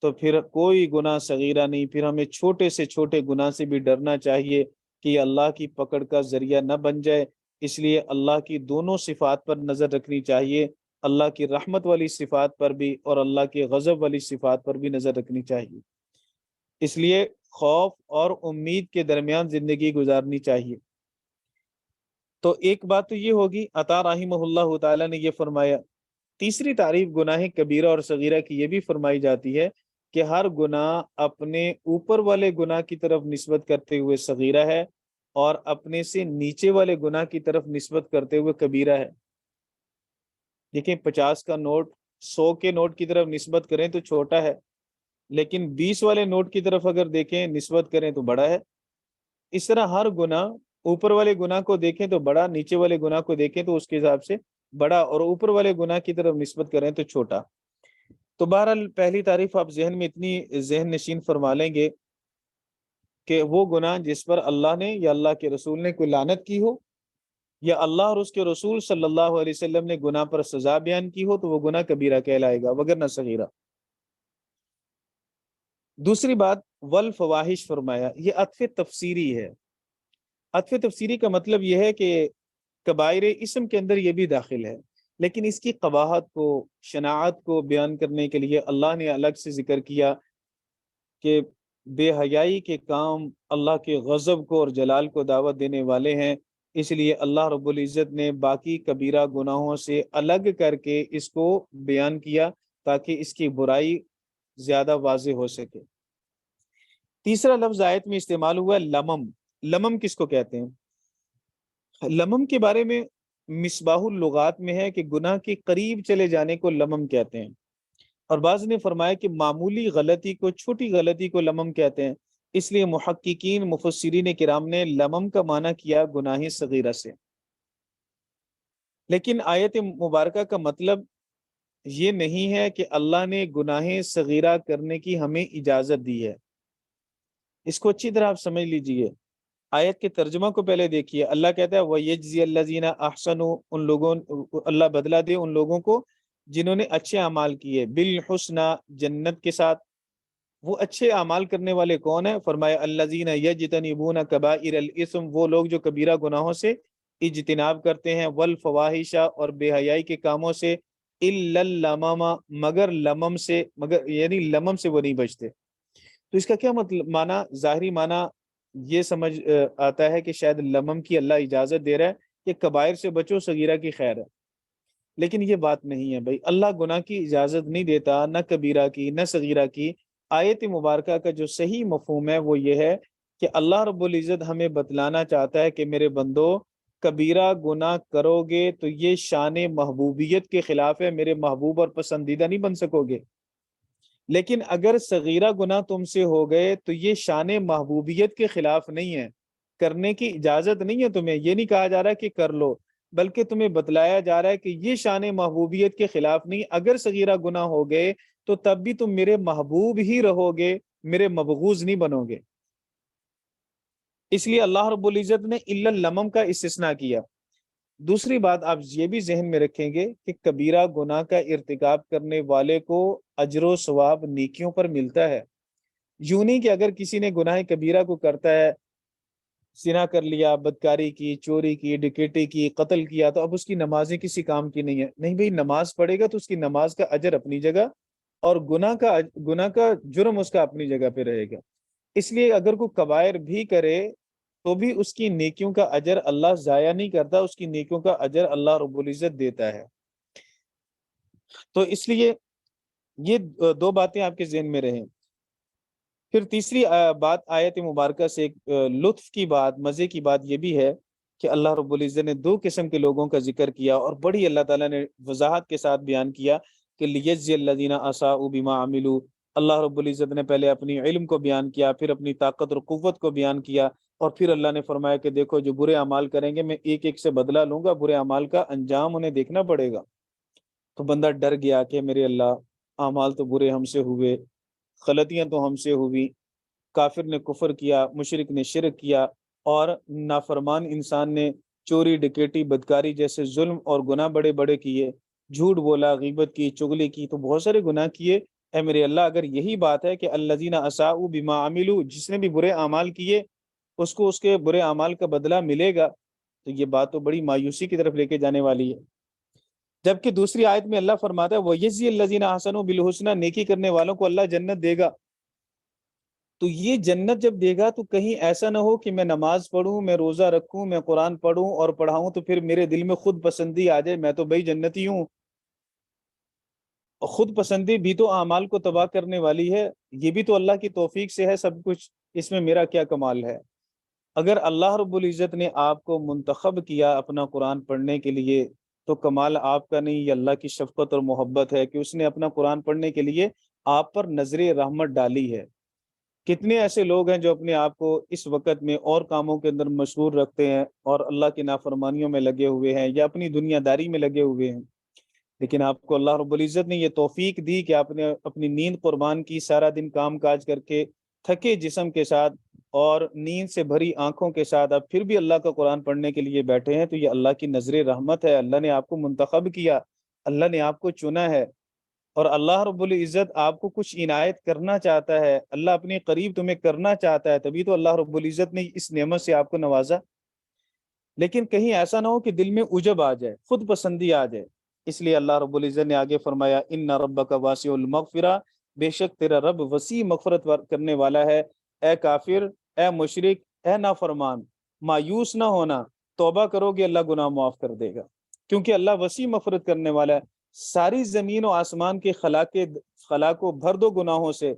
تو پھر کوئی گناہ صغیرہ نہیں۔ پھر ہمیں چھوٹے سے چھوٹے گناہ سے بھی ڈرنا چاہیے کہ یہ اللہ کی پکڑ کا ذریعہ نہ بن جائے۔ اس لیے اللہ کی دونوں صفات پر نظر رکھنی چاہیے، اللہ کی رحمت والی صفات پر بھی اور اللہ کے غضب والی صفات پر بھی نظر رکھنی چاہیے۔ اس لیے خوف اور امید کے درمیان زندگی گزارنی چاہیے۔ تو ایک بات تو یہ ہوگی، عطا رحمہ اللہ تعالیٰ نے یہ فرمایا۔ تیسری تعریف گناہ کبیرہ اور صغیرہ کی یہ بھی فرمائی جاتی ہے کہ ہر گناہ اپنے اوپر والے گناہ کی طرف نسبت کرتے ہوئے صغیرہ ہے، اور اپنے سے نیچے والے گناہ کی طرف نسبت کرتے ہوئے کبیرہ ہے۔ دیکھیں 50 کا نوٹ 100 کے نوٹ کی طرف نسبت کریں تو چھوٹا ہے، لیکن 20 والے نوٹ کی طرف اگر دیکھیں نسبت کریں تو بڑا ہے۔ اس طرح ہر گناہ، اوپر والے گناہ کو دیکھیں تو بڑا، نیچے والے گناہ کو دیکھیں تو اس کے حساب سے بڑا، اور اوپر والے گناہ کی طرف نسبت کریں تو چھوٹا۔ تو بہرحال پہلی تعریف آپ ذہن میں اتنی ذہن نشین فرما لیں گے کہ وہ گناہ جس پر اللہ نے یا اللہ کے رسول نے کوئی لعنت کی ہو، یا اللہ اور اس کے رسول صلی اللہ علیہ وسلم نے گناہ پر سزا بیان کی ہو، تو وہ گناہ کبیرہ کہلائے گا، وگرنہ صغیرہ۔ دوسری بات والفواحش فرمایا، یہ عطف تفسیری ہے۔ عطف تفسیری کا مطلب یہ ہے کہ کبائر اسم کے اندر یہ بھی داخل ہے، لیکن اس کی قباحت کو، شناعت کو بیان کرنے کے لیے اللہ نے الگ سے ذکر کیا کہ بے حیائی کے کام اللہ کے غضب کو اور جلال کو دعوت دینے والے ہیں، اس لیے اللہ رب العزت نے باقی کبیرہ گناہوں سے الگ کر کے اس کو بیان کیا تاکہ اس کی برائی زیادہ واضح ہو سکے۔ تیسرا لفظ آیت میں استعمال ہوا لمم۔ لمم کس کو کہتے ہیں؟ لمم کے بارے میں مصباح اللغات میں ہے کہ گناہ کے قریب چلے جانے کو لمم کہتے ہیں، اور بعض نے فرمایا کہ معمولی غلطی کو، چھوٹی غلطی کو لمم کہتے ہیں۔ اس لیے محققین مفسرین کرام نے لمم کا معنی کیا گناہ صغیرہ سے۔ لیکن آیت مبارکہ کا مطلب یہ نہیں ہے کہ اللہ نے گناہ صغیرہ کرنے کی ہمیں اجازت دی ہے۔ اس کو اچھی طرح آپ سمجھ لیجئے۔ آیت کے ترجمہ کو پہلے دیکھیے۔ اللہ کہتا ہے وَيَجْزِيَ الَّذِينَ أَحْسَنُوا، ان لوگوں، اللہ بدلہ دے ان لوگوں کو جنہوں نے اچھے اعمال کیے، بالحسنى، جنت کے ساتھ۔ وہ اچھے اعمال کرنے والے کون ہیں؟ فرمایا الذین یجتنبون کبائر الاسم، وہ لوگ جو کبیرہ گناہوں سے اجتناب کرتے ہیں، والفواحش، اور بے حیائی کے کاموں سے، الا اللمم، مگر لمم سے، مگر یعنی لمم سے وہ نہیں بچتے۔ تو اس کا کیا مطلب معنی، ظاہری معنی یہ سمجھ آتا ہے کہ شاید لمم کی اللہ اجازت دے رہا ہے کہ کبائر سے بچو، صغیرہ کی خیر ہے، لیکن یہ بات نہیں ہے بھائی۔ اللہ گناہ کی اجازت نہیں دیتا، نہ کبیرہ کی نہ صغیرہ کی۔ آیت مبارکہ کا جو صحیح مفہوم ہے وہ یہ ہے کہ اللہ رب العزت ہمیں بتلانا چاہتا ہے کہ میرے بندو، کبیرہ گناہ کرو گے تو یہ شان محبوبیت کے خلاف ہے، میرے محبوب اور پسندیدہ نہیں بن سکو گے۔ لیکن اگر صغیرہ گناہ تم سے ہو گئے تو یہ شان محبوبیت کے خلاف نہیں ہے، کرنے کی اجازت نہیں ہے تمہیں، یہ نہیں کہا جا رہا کہ کر لو، بلکہ تمہیں بتلایا جا رہا ہے کہ یہ شان محبوبیت کے خلاف نہیں۔ اگر صغیرہ گناہ ہو گئے تو تب بھی تم میرے محبوب ہی رہو گے، میرے مبغوض نہیں بنو گے۔ اس لیے اللہ رب العزت نے الا اللمم کا استثناء کیا۔ دوسری بات آپ یہ بھی ذہن میں رکھیں گے کہ کبیرہ گناہ کا ارتکاب کرنے والے کو اجر و ثواب نیکیوں پر ملتا ہے۔ یوں نہیں کہ اگر کسی نے گناہ کبیرہ کو کرتا ہے، زنا کر لیا، بدکاری کی، چوری کی، ڈکیٹی کی، قتل کیا، تو اب اس کی نمازیں کسی کام کی نہیں ہے۔ نہیں بھئی، نماز پڑھے گا تو اس کی نماز کا اجر اپنی جگہ، اور گناہ کا جرم اس کا اپنی جگہ پہ رہے گا۔ اس لیے اگر کوئی کبائر بھی کرے تو بھی اس کی نیکیوں کا اجر اللہ ضائع نہیں کرتا، اس کی نیکیوں کا اجر اللہ رب العزت دیتا ہے۔ تو اس لیے یہ دو باتیں آپ کے ذہن میں رہیں۔ پھر تیسری بات آیت مبارکہ سے ایک لطف کی بات، مزے کی بات یہ بھی ہے کہ اللہ رب العزت نے دو قسم کے لوگوں کا ذکر کیا، اور بڑی اللہ تعالیٰ نے وضاحت کے ساتھ بیان کیا کہ لیجزی الذین اساءوا بما عملوا۔ اللہ رب العزت نے پہلے اپنی علم کو بیان کیا، پھر اپنی طاقت اور قوت کو بیان کیا، اور پھر اللہ نے فرمایا کہ دیکھو جو برے اعمال کریں گے میں ایک ایک سے بدلہ لوں گا، برے اعمال کا انجام انہیں دیکھنا پڑے گا۔ تو بندہ ڈر گیا کہ میرے اللہ، اعمال تو برے ہم سے ہوئے، غلطیاں تو ہم سے ہوئی، کافر نے کفر کیا، مشرک نے شرک کیا، اور نافرمان انسان نے چوری، ڈکیٹی، بدکاری جیسے ظلم اور گناہ بڑے بڑے کیے، جھوٹ بولا، غیبت کی، چغلی کی، تو بہت سارے گناہ کیے۔ اے میرے اللہ، اگر یہی بات ہے کہ الذین اساءوا بما عملوا، جس نے بھی برے اعمال کیے اس کو اس کے برے اعمال کا بدلہ ملے گا، تو یہ بات تو بڑی مایوسی کی طرف لے کے جانے والی ہے۔ جبکہ دوسری آیت میں اللہ فرماتا ہے وَيَجْزِي الَّذِينَ أَحْسَنُوا بِالْحُسْنَى، نیکی کرنے والوں کو اللہ جنت دے گا۔ تو یہ جنت جب دے گا تو کہیں ایسا نہ ہو کہ میں نماز پڑھوں، میں روزہ رکھوں، میں قرآن پڑھوں اور پڑھاؤں تو پھر میرے دل میں خود پسندی آ جائے میں تو بھائی جنتی ہوں۔ اور خود پسندی بھی تو اعمال کو تباہ کرنے والی ہے، یہ بھی تو اللہ کی توفیق سے ہے سب کچھ، اس میں میرا کیا کمال ہے؟ اگر اللہ رب العزت نے آپ کو منتخب کیا اپنا قرآن پڑھنے کے لیے تو کمال آپ کا نہیں، یہ اللہ کی شفقت اور محبت ہے کہ اس نے اپنا قرآن پڑھنے کے لیے آپ پر نظر رحمت ڈالی ہے۔ کتنے ایسے لوگ ہیں جو اپنے آپ کو اس وقت میں اور کاموں کے اندر مشغول رکھتے ہیں اور اللہ کی نافرمانیوں میں لگے ہوئے ہیں یا اپنی دنیا داری میں لگے ہوئے ہیں، لیکن آپ کو اللہ رب العزت نے یہ توفیق دی کہ آپ نے اپنی نیند قربان کی، سارا دن کام کاج کر کے تھکے جسم کے ساتھ اور نیند سے بھری آنکھوں کے ساتھ آپ پھر بھی اللہ کا قرآن پڑھنے کے لیے بیٹھے ہیں، تو یہ اللہ کی نظر رحمت ہے۔ اللہ نے آپ کو منتخب کیا، اللہ نے آپ کو چنا ہے، اور اللہ رب العزت آپ کو کچھ عنایت کرنا چاہتا ہے، اللہ اپنے قریب تمہیں کرنا چاہتا ہے، تبھی تو اللہ رب العزت نے اس نعمت سے آپ کو نوازا۔ لیکن کہیں ایسا نہ ہو کہ دل میں عجب آ جائے، خود پسندی آ جائے، اس لیے اللہ رب العزت نے آگے فرمایا ان ربک واسع المغفرہ، بے شک تیرا رب وسیع مغفرت کرنے والا ہے۔ اے کافر، اے مشرک، اے نافرمان، مایوس نہ ہونا، توبہ کرو گے اللہ گناہ معاف کر دے گا، کیونکہ اللہ وسیع مغفرت کرنے والا ہے۔ ساری زمین و آسمان کے خلا کو بھر دو گناہوں سے،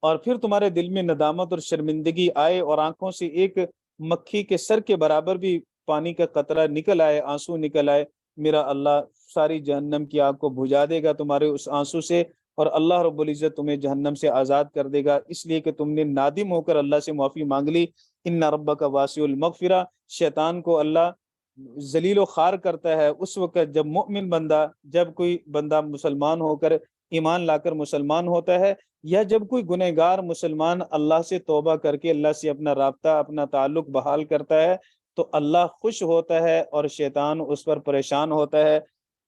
اور پھر تمہارے دل میں ندامت اور شرمندگی آئے اور آنکھوں سے ایک مکھی کے سر کے برابر بھی پانی کا قطرہ نکل آئے، آنسو نکل آئے، میرا اللہ ساری جہنم کی آگ کو بجھا دے گا تمہارے اس آنسو سے، اور اللہ رب العزت تمہیں جہنم سے آزاد کر دے گا، اس لیے کہ تم نے نادم ہو کر اللہ سے معافی مانگ لی۔ ان ربک واسع المغفرہ، شیطان کو اللہ ذلیل و خوار کرتا ہے اس وقت جب مؤمن بندہ، جب کوئی بندہ مسلمان ہو کر ایمان لا کر مسلمان ہوتا ہے، یا جب کوئی گنہگار مسلمان اللہ سے توبہ کر کے اللہ سے اپنا رابطہ، اپنا تعلق بحال کرتا ہے تو اللہ خوش ہوتا ہے اور شیطان اس پر پریشان ہوتا ہے۔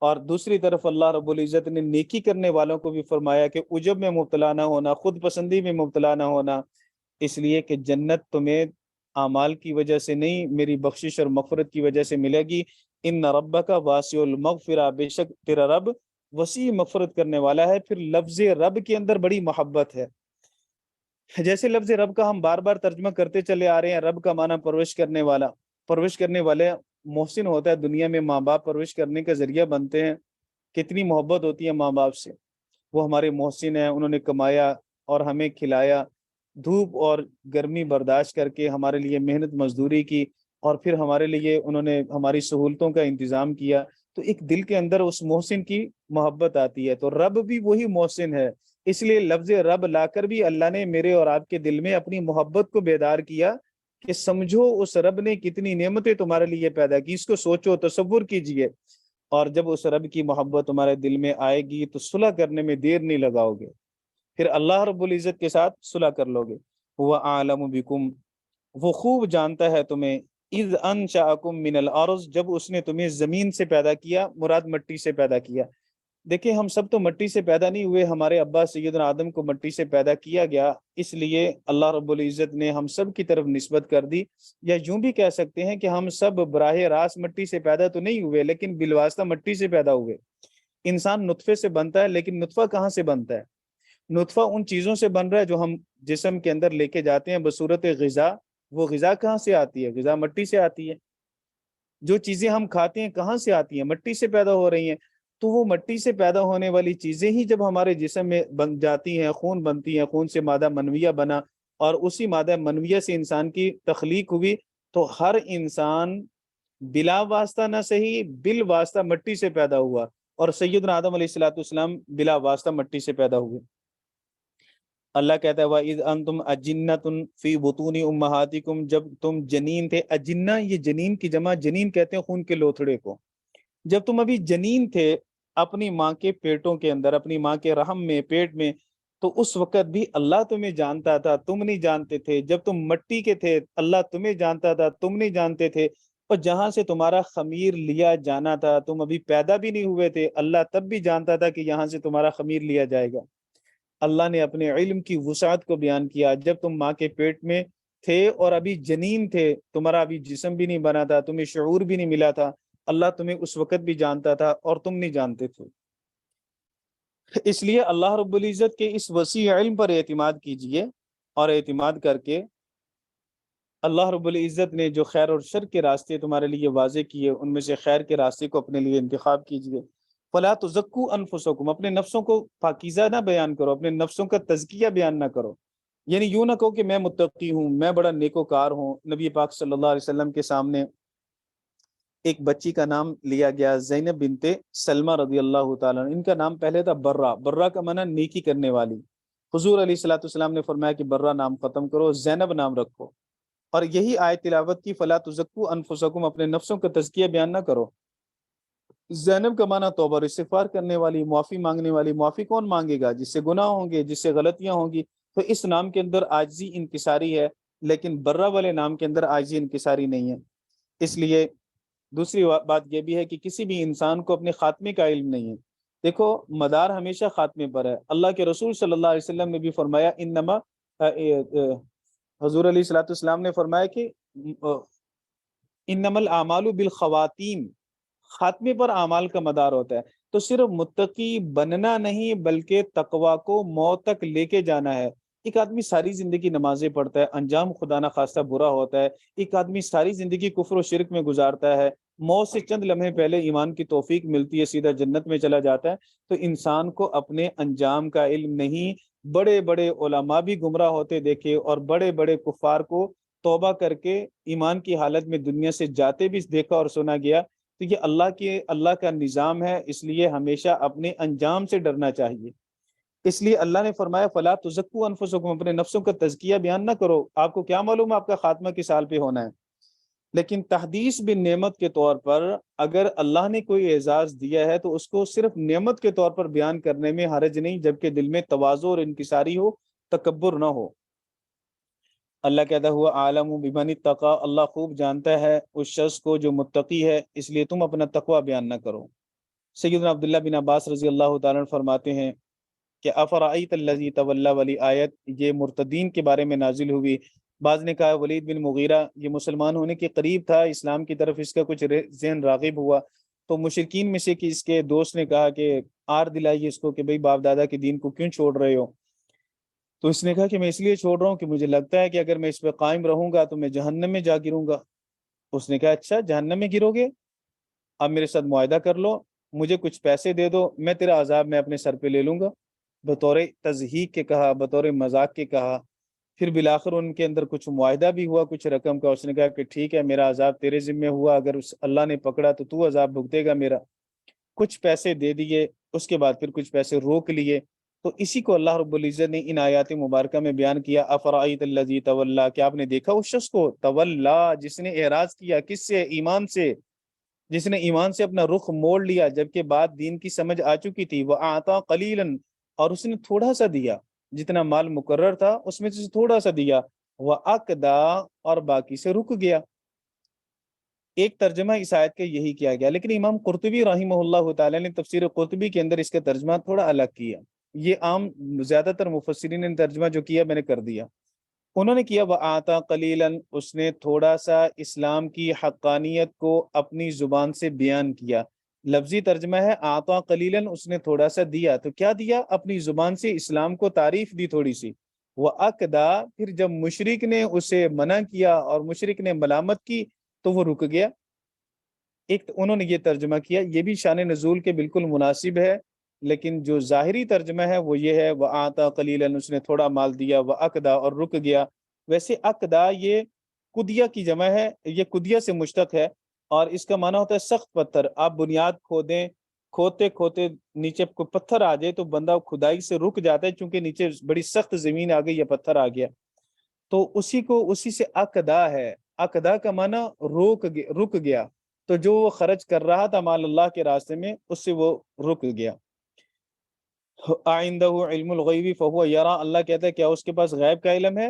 اور دوسری طرف اللہ رب العزت نے نیکی کرنے والوں کو بھی فرمایا کہ عجب میں مبتلا نہ ہونا، خود پسندی میں مبتلا نہ ہونا، اس لیے کہ جنت تمہیں اعمال کی وجہ سے نہیں، میری بخشش اور مغفرت کی وجہ سے ملے گی۔ ان ربک واسع المغفرہ، بے شک تیرا رب وسیع مغفرت کرنے والا ہے۔ پھر لفظ رب کے اندر بڑی محبت ہے، جیسے لفظ رب کا ہم بار بار ترجمہ کرتے چلے آ رہے ہیں، رب کا معنی پرورش کرنے والا، پرورش کرنے والے محسن ہوتا ہے، دنیا میں ماں باپ پرورش کرنے کا ذریعہ بنتے ہیں، کتنی محبت ہوتی ہے ماں باپ سے، وہ ہمارے محسن ہیں، انہوں نے کمایا اور ہمیں کھلایا، دھوپ اور گرمی برداشت کر کے ہمارے لیے محنت مزدوری کی، اور پھر ہمارے لیے انہوں نے ہماری سہولتوں کا انتظام کیا، تو ایک دل کے اندر اس محسن کی محبت آتی ہے۔ تو رب بھی وہی محسن ہے، اس لیے لفظ رب لا کر بھی اللہ نے میرے اور آپ کے دل میں اپنی محبت کو بیدار کیا کہ سمجھو اس رب نے کتنی نعمتیں تمہارے لیے پیدا کی، اس کو سوچو، تصور کیجئے، اور جب اس رب کی محبت تمہارے دل میں آئے گی تو صلح کرنے میں دیر نہیں لگاؤ گے، پھر اللہ رب العزت کے ساتھ صلح کر لو گے۔ وہ عالم بکم، وہ خوب جانتا ہے تمہیں، اذ انشأکم من الارض، جب اس نے تمہیں زمین سے پیدا کیا، مراد مٹی سے پیدا کیا۔ دیکھیں ہم سب تو مٹی سے پیدا نہیں ہوئے، ہمارے ابا سیدنا آدم کو مٹی سے پیدا کیا گیا، اس لیے اللہ رب العزت نے ہم سب کی طرف نسبت کر دی، یا یوں بھی کہہ سکتے ہیں کہ ہم سب براہ راست مٹی سے پیدا تو نہیں ہوئے لیکن بالواسطہ مٹی سے پیدا ہوئے۔ انسان نطفے سے بنتا ہے، لیکن نطفہ کہاں سے بنتا ہے؟ نطفہ ان چیزوں سے بن رہا ہے جو ہم جسم کے اندر لے کے جاتے ہیں بصورت غذا، وہ غذا کہاں سے آتی ہے؟ غذا مٹی سے آتی ہے۔ جو چیزیں ہم کھاتے ہیں کہاں سے آتی ہیں؟ مٹی سے پیدا ہو رہی ہیں۔ تو وہ مٹی سے پیدا ہونے والی چیزیں ہی جب ہمارے جسم میں بن جاتی ہیں، خون بنتی ہیں، خون سے مادہ منویہ بنا، اور اسی مادہ منویہ سے انسان کی تخلیق ہوئی، تو ہر انسان بلا واسطہ نہ صحیح، بال واسطہ مٹی سے پیدا ہوا، اور سیدنا آدم علیہ الصلوۃ والسلام بلا واسطہ مٹی سے پیدا ہوئے۔ اللہ کہتا ہے وَإِذْ أَنْتُمْ أَجِنَّةٌ فِي بُطُونِ أُمَّهَاتِكُمْ، جب تم جنین تھے، اجنہ یہ جنین کی جمع، جنین کہتے ہیں خون کے لوتھڑے کو، جب تم ابھی جنین تھے اپنی ماں کے پیٹوں کے اندر، اپنی ماں کے رحم میں، پیٹ میں، تو اس وقت بھی اللہ تمہیں جانتا تھا، تم نہیں جانتے تھے۔ جب تم مٹی کے تھے اللہ تمہیں جانتا تھا، تم نہیں جانتے تھے۔ اور جہاں سے تمہارا خمیر لیا جانا تھا، تم ابھی پیدا بھی نہیں ہوئے تھے، اللہ تب بھی جانتا تھا کہ یہاں سے تمہارا خمیر لیا جائے گا۔ اللہ نے اپنے علم کی وسعت کو بیان کیا، جب تم ماں کے پیٹ میں تھے اور ابھی جنین تھے، تمہارا ابھی جسم بھی نہیں بنا تھا، تمہیں شعور بھی نہیں ملا تھا، اللہ تمہیں اس وقت بھی جانتا تھا اور تم نہیں جانتے تھے۔ اس لیے اللہ رب العزت کے اس وسیع علم پر اعتماد کیجئے، اور اعتماد کر کے اللہ رب العزت نے جو خیر اور شر کے راستے تمہارے لیے واضح کیے ان میں سے خیر کے راستے کو اپنے لیے انتخاب کیجیے۔ فلا تزکوا انفسکم، اپنے نفسوں کو پاکیزہ نہ بیان کرو، اپنے نفسوں کا تزکیہ بیان نہ کرو، یعنی یوں نہ کہو کہ میں متقی ہوں، میں بڑا نیکوکار ہوں۔ نبی پاک صلی اللہ علیہ وسلم کے سامنے ایک بچی کا نام لیا گیا، زینب بنت سلمہ رضی اللہ تعالیٰ عنہ۔ ان کا نام پہلے تھا برہ، برہ کا معنی نیکی کرنے والی۔ حضور علیہ الصلوۃ والسلام نے فرمایا کہ برہ نام ختم کرو، زینب نام رکھو، اور یہی آیت تلاوت کی، فلا تزکوا انفسکم، اپنے نفسوں کا تزکیہ بیان نہ کرو۔ زینب کا معنی توبہ اور استغفار کرنے والی، معافی مانگنے والی۔ معافی کون مانگے گا؟ جس سے گناہ ہوں گے، جس سے غلطیاں ہوں گی۔ تو اس نام کے اندر عاجزی انکساری ہے، لیکن برہ والے نام کے اندر عاجزی انکساری نہیں ہے۔ اس لیے دوسری بات یہ بھی ہے کہ کسی بھی انسان کو اپنے خاتمے کا علم نہیں ہے۔ دیکھو مدار ہمیشہ خاتمے پر ہے۔ اللہ کے رسول صلی اللہ علیہ وسلم نے بھی فرمایا انما حضور علیہ الصلوۃ والسلام نے فرمایا کہ انما الاعمال بالخواتیم، خاتمے پر اعمال کا مدار ہوتا ہے۔ تو صرف متقی بننا نہیں بلکہ تقوی کو موت تک لے کے جانا ہے۔ ایک آدمی ساری زندگی نمازیں پڑھتا ہے، انجام خدا نہ خواستہ برا ہوتا ہے۔ ایک آدمی ساری زندگی کفر و شرک میں گزارتا ہے، موت سے چند لمحے پہلے ایمان کی توفیق ملتی ہے، سیدھا جنت میں چلا جاتا ہے۔ تو انسان کو اپنے انجام کا علم نہیں۔ بڑے بڑے علماء بھی گمراہ ہوتے دیکھے، اور بڑے بڑے کفار کو توبہ کر کے ایمان کی حالت میں دنیا سے جاتے بھی دیکھا اور سنا گیا۔ تو یہ اللہ کا نظام ہے، اس لیے ہمیشہ اپنے انجام سے ڈرنا چاہیے۔ اس لیے اللہ نے فرمایا فلا تزکوا انفسکم، اپنے نفسوں کا تزکیہ بیان نہ کرو۔ آپ کو کیا معلوم ہے آپ کا خاتمہ کس سال پہ ہونا ہے؟ لیکن تحدیث بن نعمت کے طور پر اگر اللہ نے کوئی اعزاز دیا ہے تو اس کو صرف نعمت کے طور پر بیان کرنے میں حرج نہیں، جبکہ دل میں تواضع اور انکساری ہو، تکبر نہ ہو۔ اللہ کہتا ہوا عالم بمن اتقى، اللہ خوب جانتا ہے اس شخص کو جو متقی ہے، اس لیے تم اپنا تقوی بیان نہ کرو۔ سیدنا عبداللہ بن عباس رضی اللہ تعالیٰ عنہ فرماتے ہیں کہ افرأیت الذی تولی، والی آیت یہ مرتدین کے بارے میں نازل ہوئی۔ بعض نے کہا ولید بن مغیرہ، یہ مسلمان ہونے کے قریب تھا، اسلام کی طرف اس کا کچھ ذہن راغب ہوا، تو مشرکین میں سے کہ اس کے دوست نے کہا کہ آر دلائیے اس کو کہ بھئی باپ دادا کے دین کو کیوں چھوڑ رہے ہو؟ تو اس نے کہا کہ میں اس لیے چھوڑ رہا ہوں کہ مجھے لگتا ہے کہ اگر میں اس پہ قائم رہوں گا تو میں جہنم میں جا گروں گا۔ اس نے کہا اچھا جہنم میں گرو گے؟ اب میرے ساتھ معاہدہ کر لو، مجھے کچھ پیسے دے دو، میں تیرا عذاب میں اپنے سر پہ لے لوں گا۔ بطور تضحیک کے کہا، بطور مذاق کے کہا۔ پھر بالآخر ان کے اندر کچھ معاہدہ بھی ہوا کچھ رقم کا۔ اس نے کہا کہ ٹھیک ہے میرا عذاب تیرے ذمہ ہوا، اگر اللہ نے پکڑا تو تو عذاب بھگتے گا میرا۔ کچھ پیسے دے دیے، اس کے بعد پھر کچھ پیسے روک لیے۔ تو اسی کو اللہ رب العزت نے ان آیات مبارکہ میں بیان کیا، افرأیت الذی تولی، کہ آپ نے دیکھا اس شخص کو تولا جس نے اعراض کیا، کس سے؟ ایمان سے، جس نے ایمان سے اپنا رخ موڑ لیا جبکہ بات دین کی سمجھ آ چکی تھی۔ وَأَعْطَى قَلِيلًا، اور اس نے تھوڑا سا دیا، جتنا مال مقرر تھا اس میں سے تھوڑا سا دیا۔ وَأَكْدَى، اور باقی سے رک گیا۔ ایک ترجمہ اس آیت کا یہی کیا گیا، لیکن امام قرطبی رحمہ اللہ تعالی نے تفسیر قرطبی کے اندر اس کا ترجمہ تھوڑا الگ کیا۔ یہ عام زیادہ تر مفسرین نے ترجمہ جو کیا میں نے کر دیا۔ انہوں نے کیا وَآتَى قَلِيلًا، اس نے تھوڑا سا اسلام کی حقانیت کو اپنی زبان سے بیان کیا۔ لفظی ترجمہ ہے آتا قلیلاً، اس نے تھوڑا سا دیا۔ تو کیا دیا؟ اپنی زبان سے اسلام کو تعریف دی تھوڑی سی۔ وَأَكْدَى، پھر جب مشرک نے اسے منع کیا اور مشرک نے ملامت کی تو وہ رک گیا۔ ایک انہوں نے یہ ترجمہ کیا، یہ بھی شان نزول کے بالکل مناسب ہے، لیکن جو ظاہری ترجمہ ہے وہ یہ ہے وَآتَى قَلِيلًا، اس نے تھوڑا مال دیا، وَأَكْدَى، اور رک گیا۔ ویسے اکدا یہ قدیہ کی جمع ہے، یہ قدیہ سے مشتق ہے، اور اس کا معنی ہوتا ہے سخت پتھر۔ آپ بنیاد کھودیں، کھوتے کھوتے نیچے کو پتھر آ جائے تو بندہ کھدائی سے رک جاتا ہے، چونکہ نیچے بڑی سخت زمین آ گئی یا پتھر آ گیا، تو اسی سے اکدا ہے۔ اکدا کا معنی رک گیا، تو جو وہ خرچ کر رہا تھا مال اللہ کے راستے میں، اس سے وہ رک گیا۔ عندہ علم الغیب فہو یرا، اللہ کہتا ہے کیا اس کے پاس غیب کا علم ہے؟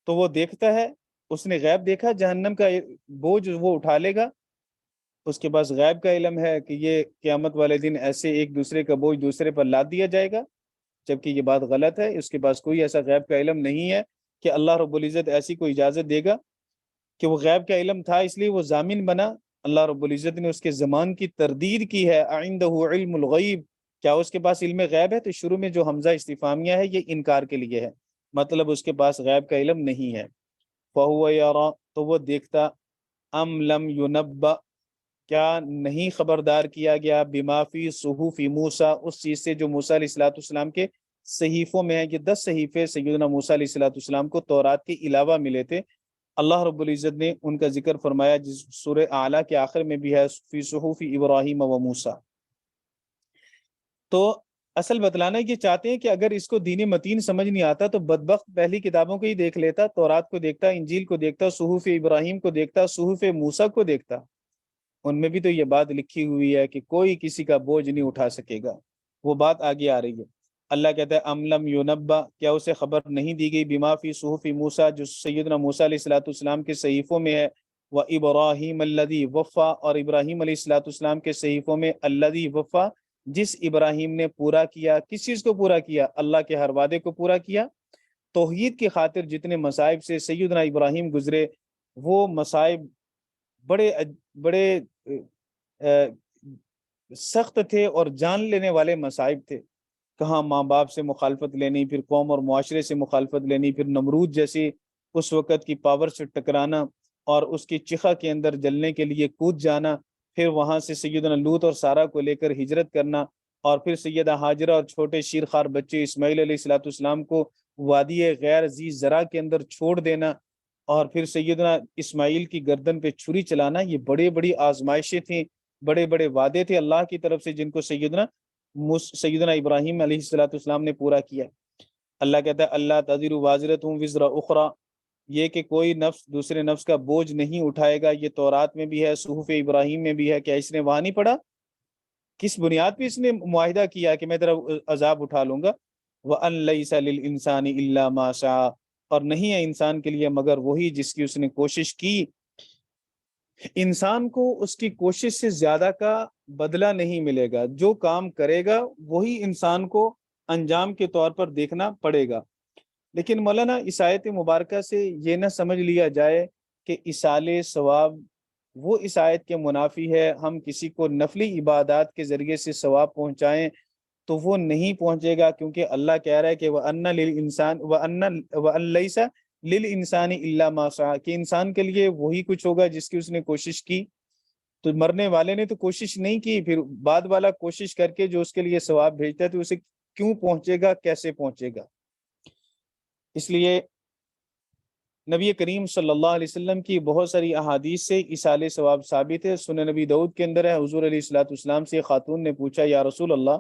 تو وہ دیکھتا ہے۔ اس نے غیب دیکھا، جہنم کا بوجھ وہ اٹھا لے گا۔ اس کے پاس غیب کا علم ہے کہ یہ قیامت والے دن ایسے ایک دوسرے کا بوجھ دوسرے پر لاد دیا جائے گا، جبکہ یہ بات غلط ہے۔ اس کے پاس کوئی ایسا غیب کا علم نہیں ہے کہ اللہ رب العزت ایسی کوئی اجازت دے گا کہ وہ غیب کا علم تھا اس لیے وہ ضامن بنا۔ اللہ رب العزت نے اس کے زمان کی تردید کی ہے۔ عندہ علم الغیب، کیا اس کے پاس علم غیب ہے؟ تو شروع میں جو حمزہ استفہامیہ ہے یہ انکار کے لیے ہے، مطلب اس کے پاس غیب کا علم نہیں ہے. فَهُوَ يَرَى تو وہ دیکھتا. ام لم يُنَبَّأ کیا نہیں خبردار کیا گیا بما فی صحف موسیٰ اس چیز سے جو موسیٰ علیہ السلام کے صحیفوں میں ہے. یہ 10 صحیفے سیدنا موسیٰ علیہ السلام کو تورات کے علاوہ ملے تھے. اللہ رب العزت نے ان کا ذکر فرمایا جس سورہ اعلیٰ کے آخر میں بھی ہے فی صحف ابراہیم و موسیٰ. تو اصل بتلانا یہ چاہتے ہیں کہ اگر اس کو دین متین سمجھ نہیں آتا تو بدبخت پہلی کتابوں کو ہی دیکھ لیتا, تورات کو دیکھتا, انجیل کو دیکھتا, صحف ابراہیم کو دیکھتا, صحف موسیٰ کو دیکھتا. ان میں بھی تو یہ بات لکھی ہوئی ہے کہ کوئی کسی کا بوجھ نہیں اٹھا سکے گا. وہ بات آگے آ رہی ہے. اللہ کہتا ہے ام لم یونبا کیا اسے خبر نہیں دی گئی بما فی صحف موسیٰ جو سیدنا موسیٰ علیہ السلام کے صحیفوں میں ہے. و ابراہیم الذی وفا اور ابراہیم علیہ السلام کے صحیفوں میں الذی وفا جس ابراہیم نے پورا کیا. کس چیز کو پورا کیا؟ اللہ کے ہر وعدے کو پورا کیا. توحید کی خاطر جتنے مصائب سے سیدنا ابراہیم گزرے وہ مصائب بڑے بڑے سخت تھے اور جان لینے والے مصائب تھے. کہاں ماں باپ سے مخالفت لینی, پھر قوم اور معاشرے سے مخالفت لینی, پھر نمرود جیسی اس وقت کی پاور سے ٹکرانا اور اس کی چخا کے اندر جلنے کے لیے کود جانا, پھر وہاں سے سیدنا لوط اور سارہ کو لے کر ہجرت کرنا, اور پھر سیدہ ہاجرہ اور چھوٹے شیرخوار بچے اسماعیل علیہ السلام کو وادی غیر ذی زرع کے اندر چھوڑ دینا, اور پھر سیدنا اسماعیل کی گردن پہ چھری چلانا. یہ بڑی بڑی آزمائشیں تھیں, بڑے بڑے وعدے تھے اللہ کی طرف سے جن کو سیدنا ابراہیم علیہ السلام نے پورا کیا. اللہ کہتا ہے اللہ تزر وازرۃ وزر اخری یہ کہ کوئی نفس دوسرے نفس کا بوجھ نہیں اٹھائے گا. یہ تورات میں بھی ہے, صحف ابراہیم میں بھی ہے. کیا اس نے وہاں نہیں پڑھا؟ کس بنیاد پہ اس نے معاہدہ کیا کہ میں تیرا عذاب اٹھا لوں گا؟ وَأَن لَيْسَ لِلْإِنسَانِ إِلَّا مَا شَاءَ اور نہیں ہے انسان کے لیے مگر وہی جس کی اس نے کوشش کی. انسان کو اس کی کوشش سے زیادہ کا بدلہ نہیں ملے گا. جو کام کرے گا وہی انسان کو انجام کے طور پر دیکھنا پڑے گا. لیکن مولانا اس آیت مبارکہ سے یہ نہ سمجھ لیا جائے کہ ایصال ثواب وہ اس آیت کے منافی ہے. ہم کسی کو نفلی عبادات کے ذریعے سے ثواب پہنچائیں تو وہ نہیں پہنچے گا, کیونکہ اللہ کہہ رہا ہے کہ وَأَنَّ لِلْإِنسَانِ وَأَن لَيْسَ لِلْإِنسَانِ إِلَّا مَا شَاءَ کہ انسان کے لیے وہی کچھ ہوگا جس کی اس نے کوشش کی. تو مرنے والے نے تو کوشش نہیں کی, پھر بعد والا کوشش کر کے جو اس کے لیے ثواب بھیجتا ہے تو اسے کیوں پہنچے گا, کیسے پہنچے گا؟ اس لیے نبی کریم صلی اللہ علیہ وسلم کی بہت ساری احادیث سے ایصال ثواب ثابت ہے. سنن نبی داؤد کے اندر ہے, حضور علیہ السلام سے خاتون نے پوچھا یا رسول اللہ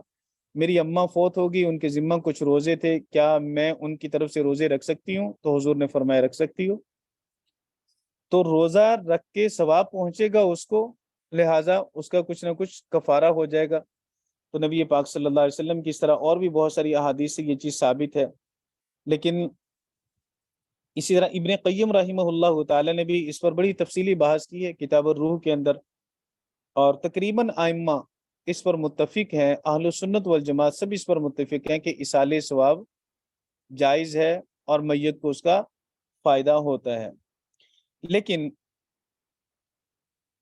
میری اماں فوت ہوگی, ان کے ذمہ کچھ روزے تھے, کیا میں ان کی طرف سے روزے رکھ سکتی ہوں؟ تو حضور نے فرمایا رکھ سکتی ہو. تو روزہ رکھ کے ثواب پہنچے گا اس کو, لہٰذا اس کا کچھ نہ کچھ کفارہ ہو جائے گا. تو نبی پاک صلی اللہ علیہ وسلم کی اس طرح اور بھی بہت ساری احادیث سے یہ چیز ثابت ہے. لیکن اسی طرح ابن قیم رحمہ اللہ تعالی نے بھی اس پر بڑی تفصیلی بحث کی ہے کتاب الروح کے اندر, اور تقریباً ائمہ اس پر متفق ہیں, اہل سنت والجماعت سب اس پر متفق ہیں کہ ایصال ثواب جائز ہے اور میت کو اس کا فائدہ ہوتا ہے. لیکن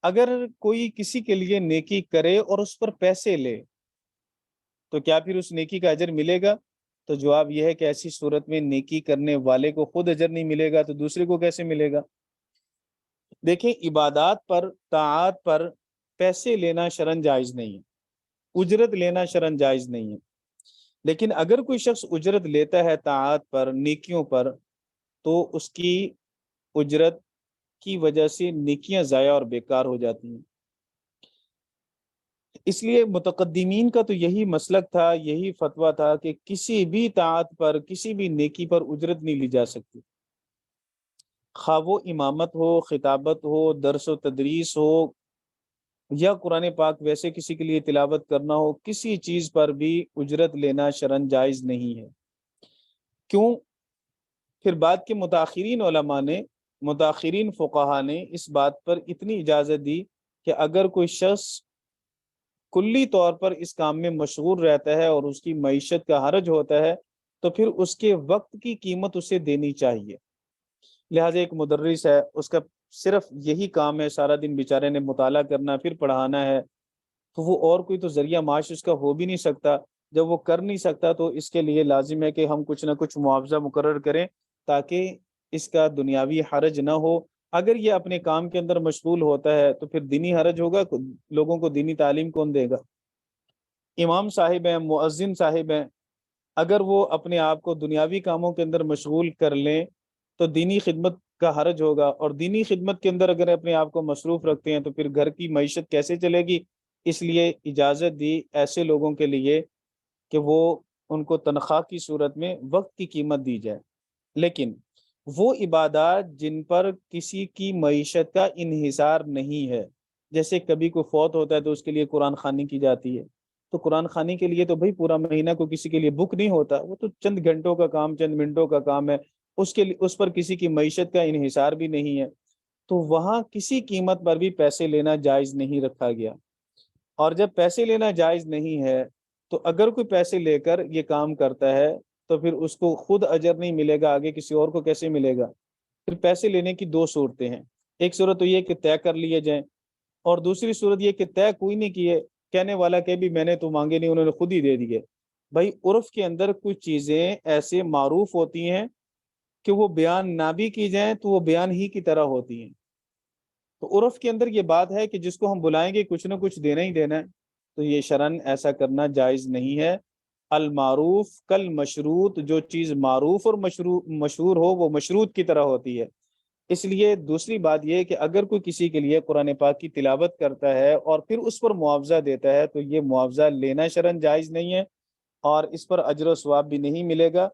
اگر کوئی کسی کے لیے نیکی کرے اور اس پر پیسے لے تو کیا پھر اس نیکی کا اجر ملے گا؟ تو جواب یہ ہے کہ ایسی صورت میں نیکی کرنے والے کو خود اجر نہیں ملے گا تو دوسرے کو کیسے ملے گا؟ دیکھیں عبادات پر, طاعات پر پیسے لینا شرعاً جائز نہیں ہے, اجرت لینا شرعاً جائز نہیں ہے. لیکن اگر کوئی شخص اجرت لیتا ہے طاعات پر, نیکیوں پر, تو اس کی اجرت کی وجہ سے نیکیاں ضائع اور بیکار ہو جاتی ہیں. اس لیے متقدمین کا تو یہی مسلک تھا, یہی فتویٰ تھا کہ کسی بھی طاعت پر, کسی بھی نیکی پر اجرت نہیں لی جا سکتی, خواہ وہ امامت ہو, خطابت ہو, درس و تدریس ہو, یا قرآن پاک ویسے کسی کے لیے تلاوت کرنا ہو, کسی چیز پر بھی اجرت لینا شرعاً جائز نہیں ہے. کیوں؟ پھر بعد کے متاخرین علماء نے, متاخرین فقہا نے اس بات پر اتنی اجازت دی کہ اگر کوئی شخص کلی طور پر اس کام میں مشغول رہتا ہے اور اس کی معیشت کا حرج ہوتا ہے تو پھر اس کے وقت کی قیمت اسے دینی چاہیے. لہٰذا ایک مدرس ہے, اس کا صرف یہی کام ہے, سارا دن بیچارے نے مطالعہ کرنا پھر پڑھانا ہے, تو وہ اور کوئی تو ذریعہ معاش اس کا ہو بھی نہیں سکتا. جب وہ کر نہیں سکتا تو اس کے لیے لازم ہے کہ ہم کچھ نہ کچھ معاوضہ مقرر کریں تاکہ اس کا دنیاوی حرج نہ ہو۔ اگر یہ اپنے کام کے اندر مشغول ہوتا ہے تو پھر دینی حرج ہوگا، لوگوں کو دینی تعلیم کون دے گا؟ امام صاحب ہیں، مؤذن صاحب ہیں، اگر وہ اپنے آپ کو دنیاوی کاموں کے اندر مشغول کر لیں تو دینی خدمت کا حرج ہوگا، اور دینی خدمت کے اندر اگر اپنے آپ کو مصروف رکھتے ہیں تو پھر گھر کی معیشت کیسے چلے گی؟ اس لیے اجازت دی ایسے لوگوں کے لیے کہ وہ ان کو تنخواہ کی صورت میں وقت کی قیمت دی جائے، لیکن وہ عبادات جن پر کسی کی معیشت کا انحصار نہیں ہے، جیسے کبھی کوئی فوت ہوتا ہے تو اس کے لیے قرآن خوانی کی جاتی ہے، تو قرآن خوانی کے لیے تو بھائی پورا مہینہ کو کسی کے لیے بک نہیں ہوتا، وہ تو چند گھنٹوں کا کام، چند منٹوں کا کام ہے، اس کے لیے اس پر کسی کی معیشت کا انحصار بھی نہیں ہے، تو وہاں کسی قیمت پر بھی پیسے لینا جائز نہیں رکھا گیا۔ اور جب پیسے لینا جائز نہیں ہے تو اگر کوئی پیسے لے کر یہ کام کرتا ہے تو پھر اس کو خود اجر نہیں ملے گا، آگے کسی اور کو کیسے ملے گا؟ پھر پیسے لینے کی دو صورتیں ہیں، ایک صورت تو یہ کہ طے کر لیے جائیں، اور دوسری صورت یہ کہ طے کوئی نہیں کیے، کہنے والا کہ بھی میں نے تو مانگے نہیں، انہوں نے خود ہی دے دیے۔ بھائی عرف کے اندر کچھ چیزیں ایسے معروف ہوتی ہیں کہ وہ بیان نہ بھی کی جائیں تو وہ بیان ہی کی طرح ہوتی ہیں، تو عرف کے اندر یہ بات ہے کہ جس کو ہم بلائیں گے کچھ نہ کچھ دینا ہی دینا ہے، تو یہ شرعن ایسا کرنا جائز نہیں ہے۔ المعروف کل مشروط، جو چیز معروف اور مشہور ہو وہ مشروط کی طرح ہوتی ہے۔ اس لیے دوسری بات یہ کہ اگر کوئی کسی کے لیے قرآن پاک کی تلاوت کرتا ہے اور پھر اس پر معاوضہ دیتا ہے تو یہ معاوضہ لینا شرعن جائز نہیں ہے، اور اس پر اجر و ثواب بھی نہیں ملے گا۔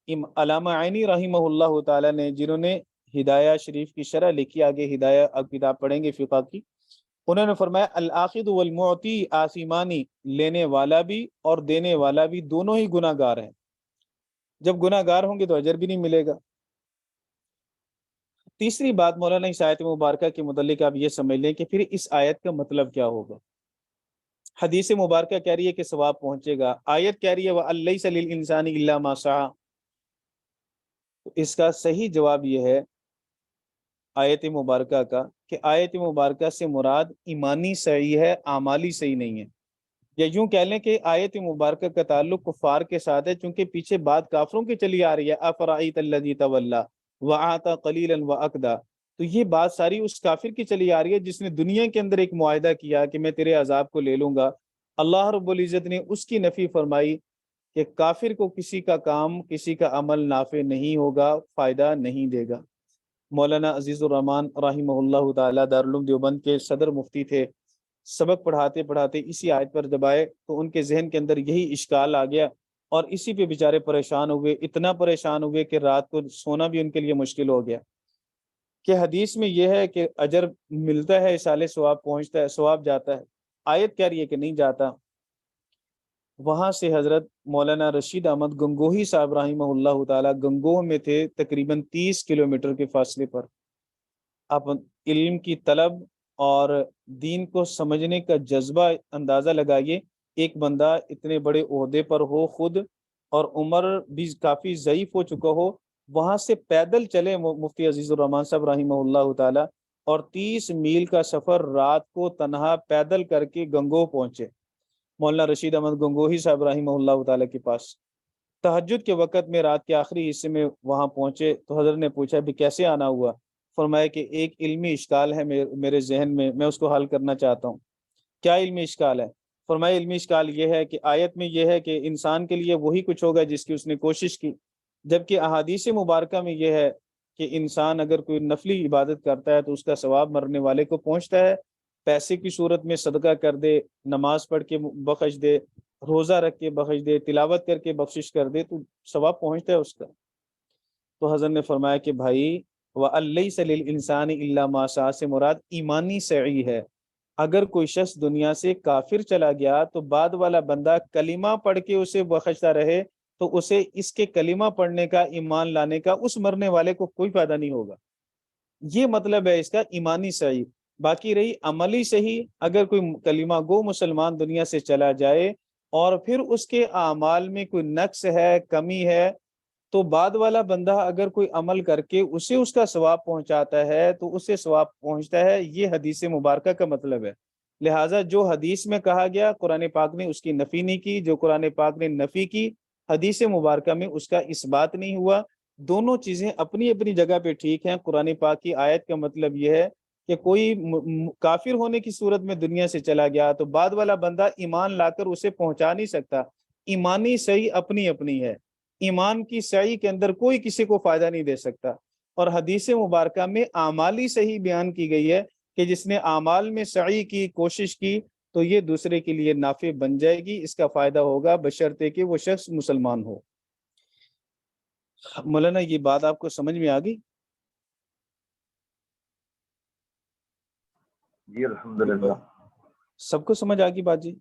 علامہ عینی رحمہ اللہ تعالیٰ نے، جنہوں نے ہدایہ شریف کی شرح لکھی، آگے ہدایہ اب کتاب پڑھیں گے فقہ کی، انہوں نے فرمایا الآخذ والمعطی آثمانی، لینے والا بھی اور دینے والا بھی دونوں ہی گناہ گار ہیں، جب گناہ گار ہوں گے تو اجر بھی نہیں ملے گا۔ تیسری بات مولانا اس آیت مبارکہ کے متعلق آپ یہ سمجھ لیں کہ پھر اس آیت کا مطلب کیا ہوگا۔ حدیث مبارکہ کہہ رہی ہے کہ ثواب پہنچے گا، آیت کہہ رہی ہے وَأَن لَيْسَ لِلْإِنسَانِ إِلَّا مَا سَعَىٰ، تو اس کا صحیح جواب یہ ہے آیت مبارکہ کا کہ آیت مبارکہ سے مراد ایمانی صحیح ہے، اعمالی صحیح نہیں ہے، یا یوں کہہ لیں کہ آیت مبارکہ کا تعلق کفار کے ساتھ ہے، چونکہ پیچھے بات کافروں کی چلی آ رہی ہے، افرأیت الذی تولی وآتی قلیلا واکدا، تو یہ بات ساری اس کافر کی چلی آ رہی ہے جس نے دنیا کے اندر ایک معاہدہ کیا کہ میں تیرے عذاب کو لے لوں گا۔ اللہ رب العزت نے اس کی نفی فرمائی کہ کافر کو کسی کا کام، کسی کا عمل نافع نہیں ہوگا، فائدہ نہیں دے گا۔ مولانا عزیز الرحمن رحمہ اللہ تعالیٰ دارالعلوم دیوبند کے صدر مفتی تھے، سبق پڑھاتے پڑھاتے اسی آیت پر جب آئے تو ان کے ذہن کے اندر یہی اشکال آ گیا، اور اسی پہ بیچارے پریشان ہوئے، اتنا پریشان ہوئے کہ رات کو سونا بھی ان کے لیے مشکل ہو گیا، کہ حدیث میں یہ ہے کہ اجر ملتا ہے، اصالے ثواب پہنچتا ہے، ثواب جاتا ہے، آیت کہہ رہی ہے کہ نہیں جاتا۔ وہاں سے حضرت مولانا رشید احمد گنگوہی صاحب رحمہ اللہ تعالیٰ گنگوہ میں تھے، تقریباً 30 کلومیٹر کے فاصلے پر۔ آپ علم کی طلب اور دین کو سمجھنے کا جذبہ اندازہ لگائیے، ایک بندہ اتنے بڑے عہدے پر ہو خود، اور عمر بھی کافی ضعیف ہو چکا ہو، وہاں سے پیدل چلے مفتی عزیز الرحمان صاحب رحمہ اللہ تعالیٰ، اور 30 میل کا سفر رات کو تنہا پیدل کر کے گنگوہ پہنچے، مولانا رشید احمد گنگوہی صاحب رحمہ اللہ تعالیٰ کے پاس۔ تہجد کے وقت میں رات کے آخری حصے میں وہاں پہنچے تو حضرت نے پوچھا بھی کیسے آنا ہوا؟ فرمایا کہ ایک علمی اشکال ہے میرے ذہن میں اس کو حل کرنا چاہتا ہوں۔ کیا علمی اشکال ہے؟ فرمایا علمی اشکال یہ ہے کہ آیت میں یہ ہے کہ انسان کے لیے وہی کچھ ہوگا جس کی اس نے کوشش کی، جبکہ احادیث مبارکہ میں یہ ہے کہ انسان اگر کوئی نفلی عبادت کرتا ہے تو اس کا ثواب مرنے والے کو پہنچتا ہے، پیسے کی صورت میں صدقہ کر دے، نماز پڑھ کے بخش دے، روزہ رکھ کے بخش دے، تلاوت کر کے بخشش کر دے، تو ثواب پہنچتا ہے اس کا۔ تو حضرت نے فرمایا کہ بھائی وَأَن لَيْسَ لِلْإِنسَانِ إِلَّا مَا سَعَىٰ سے مراد ایمانی سعی ہے۔ اگر کوئی شخص دنیا سے کافر چلا گیا تو بعد والا بندہ کلمہ پڑھ کے اسے بخشتا رہے تو اسے اس کے کلمہ پڑھنے کا، ایمان لانے کا، اس مرنے والے کو کوئی فائدہ نہیں ہوگا۔ یہ مطلب ہے اس کا ایمانی صحیح۔ باقی رہی عملی صحیح، اگر کوئی کلمہ گو مسلمان دنیا سے چلا جائے اور پھر اس کے اعمال میں کوئی نقص ہے، کمی ہے، تو بعد والا بندہ اگر کوئی عمل کر کے اسے اس کا ثواب پہنچاتا ہے تو اسے ثواب پہنچتا ہے، یہ حدیث مبارکہ کا مطلب ہے۔ لہٰذا جو حدیث میں کہا گیا قرآن پاک نے اس کی نفی نہیں کی، جو قرآن پاک نے نفی کی حدیث مبارکہ میں اس کا اس بات نہیں ہوا۔ دونوں چیزیں اپنی اپنی جگہ پہ ٹھیک ہیں۔ قرآن پاک کی آیت کا مطلب یہ ہے کہ کوئی کافر ہونے کی صورت میں دنیا سے چلا گیا تو بعد والا بندہ ایمان لا کر اسے پہنچا نہیں سکتا۔ ایمانی صحیح اپنی اپنی ہے، ایمان کی صحیح کے اندر کوئی کسی کو فائدہ نہیں دے سکتا۔ اور حدیث مبارکہ میں اعمالی صحیح بیان کی گئی ہے کہ جس نے اعمال میں سعی کی، کوشش کی، تو یہ دوسرے کے لیے نافع بن جائے گی، اس کا فائدہ ہوگا بشرطے کہ وہ شخص مسلمان ہو۔ مولانا یہ بات آپ کو سمجھ میں آ گئی؟ جی الحمدللہ سب کو سمجھ آ گئی بات جی؟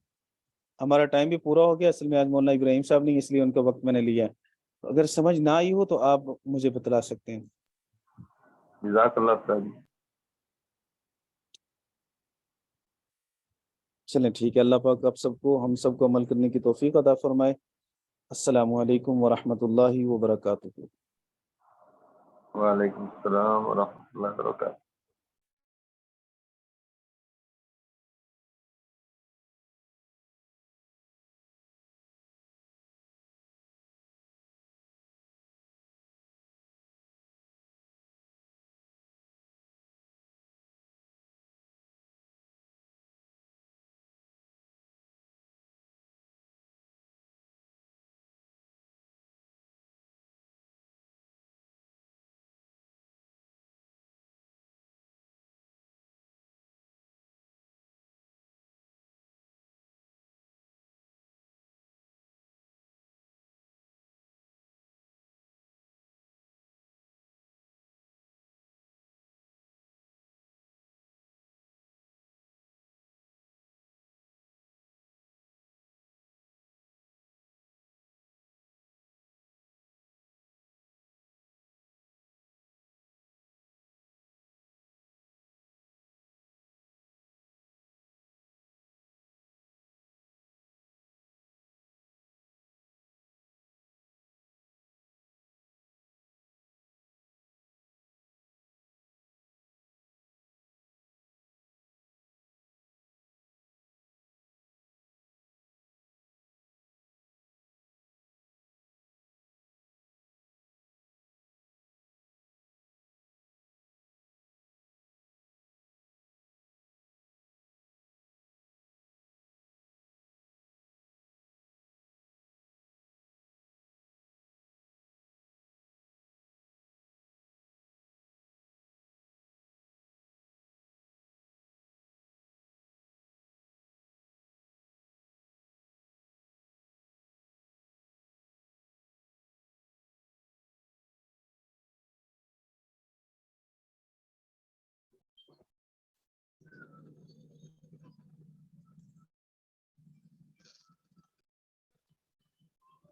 ہمارا ٹائم بھی پورا ہو گیا، اصل میں آج مولانا ابراہیم صاحب نہیں، اس لیے ان کا وقت میں نے لیا ہے۔ اگر سمجھ نہ آئی ہو تو آپ مجھے بتلا سکتے ہیں۔ جزاک اللہ خیر۔ چلیں ٹھیک ہے، اللہ پاک آپ سب کو، ہم سب کو عمل کرنے کی توفیق عطا فرمائے۔ السلام علیکم ورحمۃ اللہ وبرکاتہ۔ وعلیکم السلام ورحمۃ اللہ وبرکاتہ۔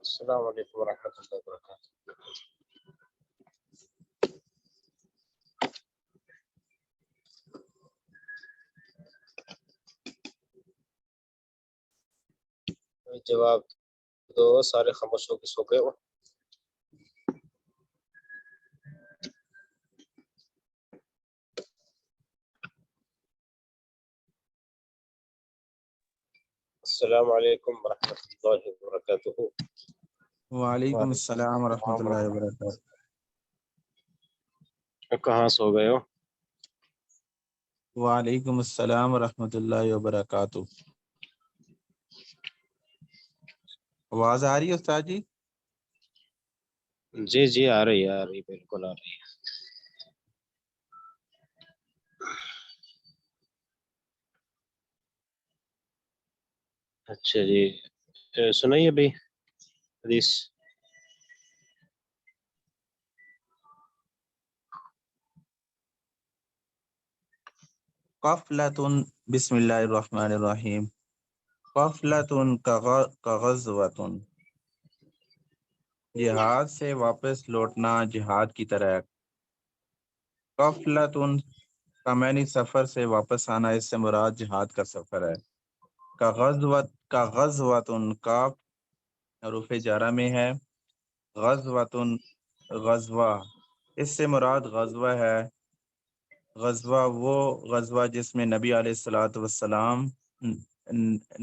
السلام علیکم ورحمۃ اللہ وبرکاتہ۔ جواب دو، سارے خاموش ہو کے سو گئے ہو۔ السلام علیکم ورحمۃ اللہ وبرکاتہ۔ وعلیکم السلام ورحمۃ اللہ وبرکاتہ۔ کہاں سو گئے ہو؟ وعلیکم السلام ورحمۃ اللہ وبرکاتہ۔ آواز آ رہی ہے استاد جی؟ جی جی آ رہی بالکل آ رہی ہے۔ اچھا جی، سنائیے بھائی حدیث۔ قفلۃ، بسم اللہ الرحمن الرحیم۔ قفلۃ کغزوۃ، جہاد سے واپس لوٹنا جہاد کی طرح ہے۔ قفلۃ کمینی سفر سے واپس آنا، اس سے مراد جہاد کا سفر ہے۔ کغزوۃ کاف حروف جارہ میں ہے، غزوۃ غزوہ، اس سے مراد غزوہ ہے۔ غزوہ وہ غزوہ جس میں نبی علیہ الصلوۃ والسلام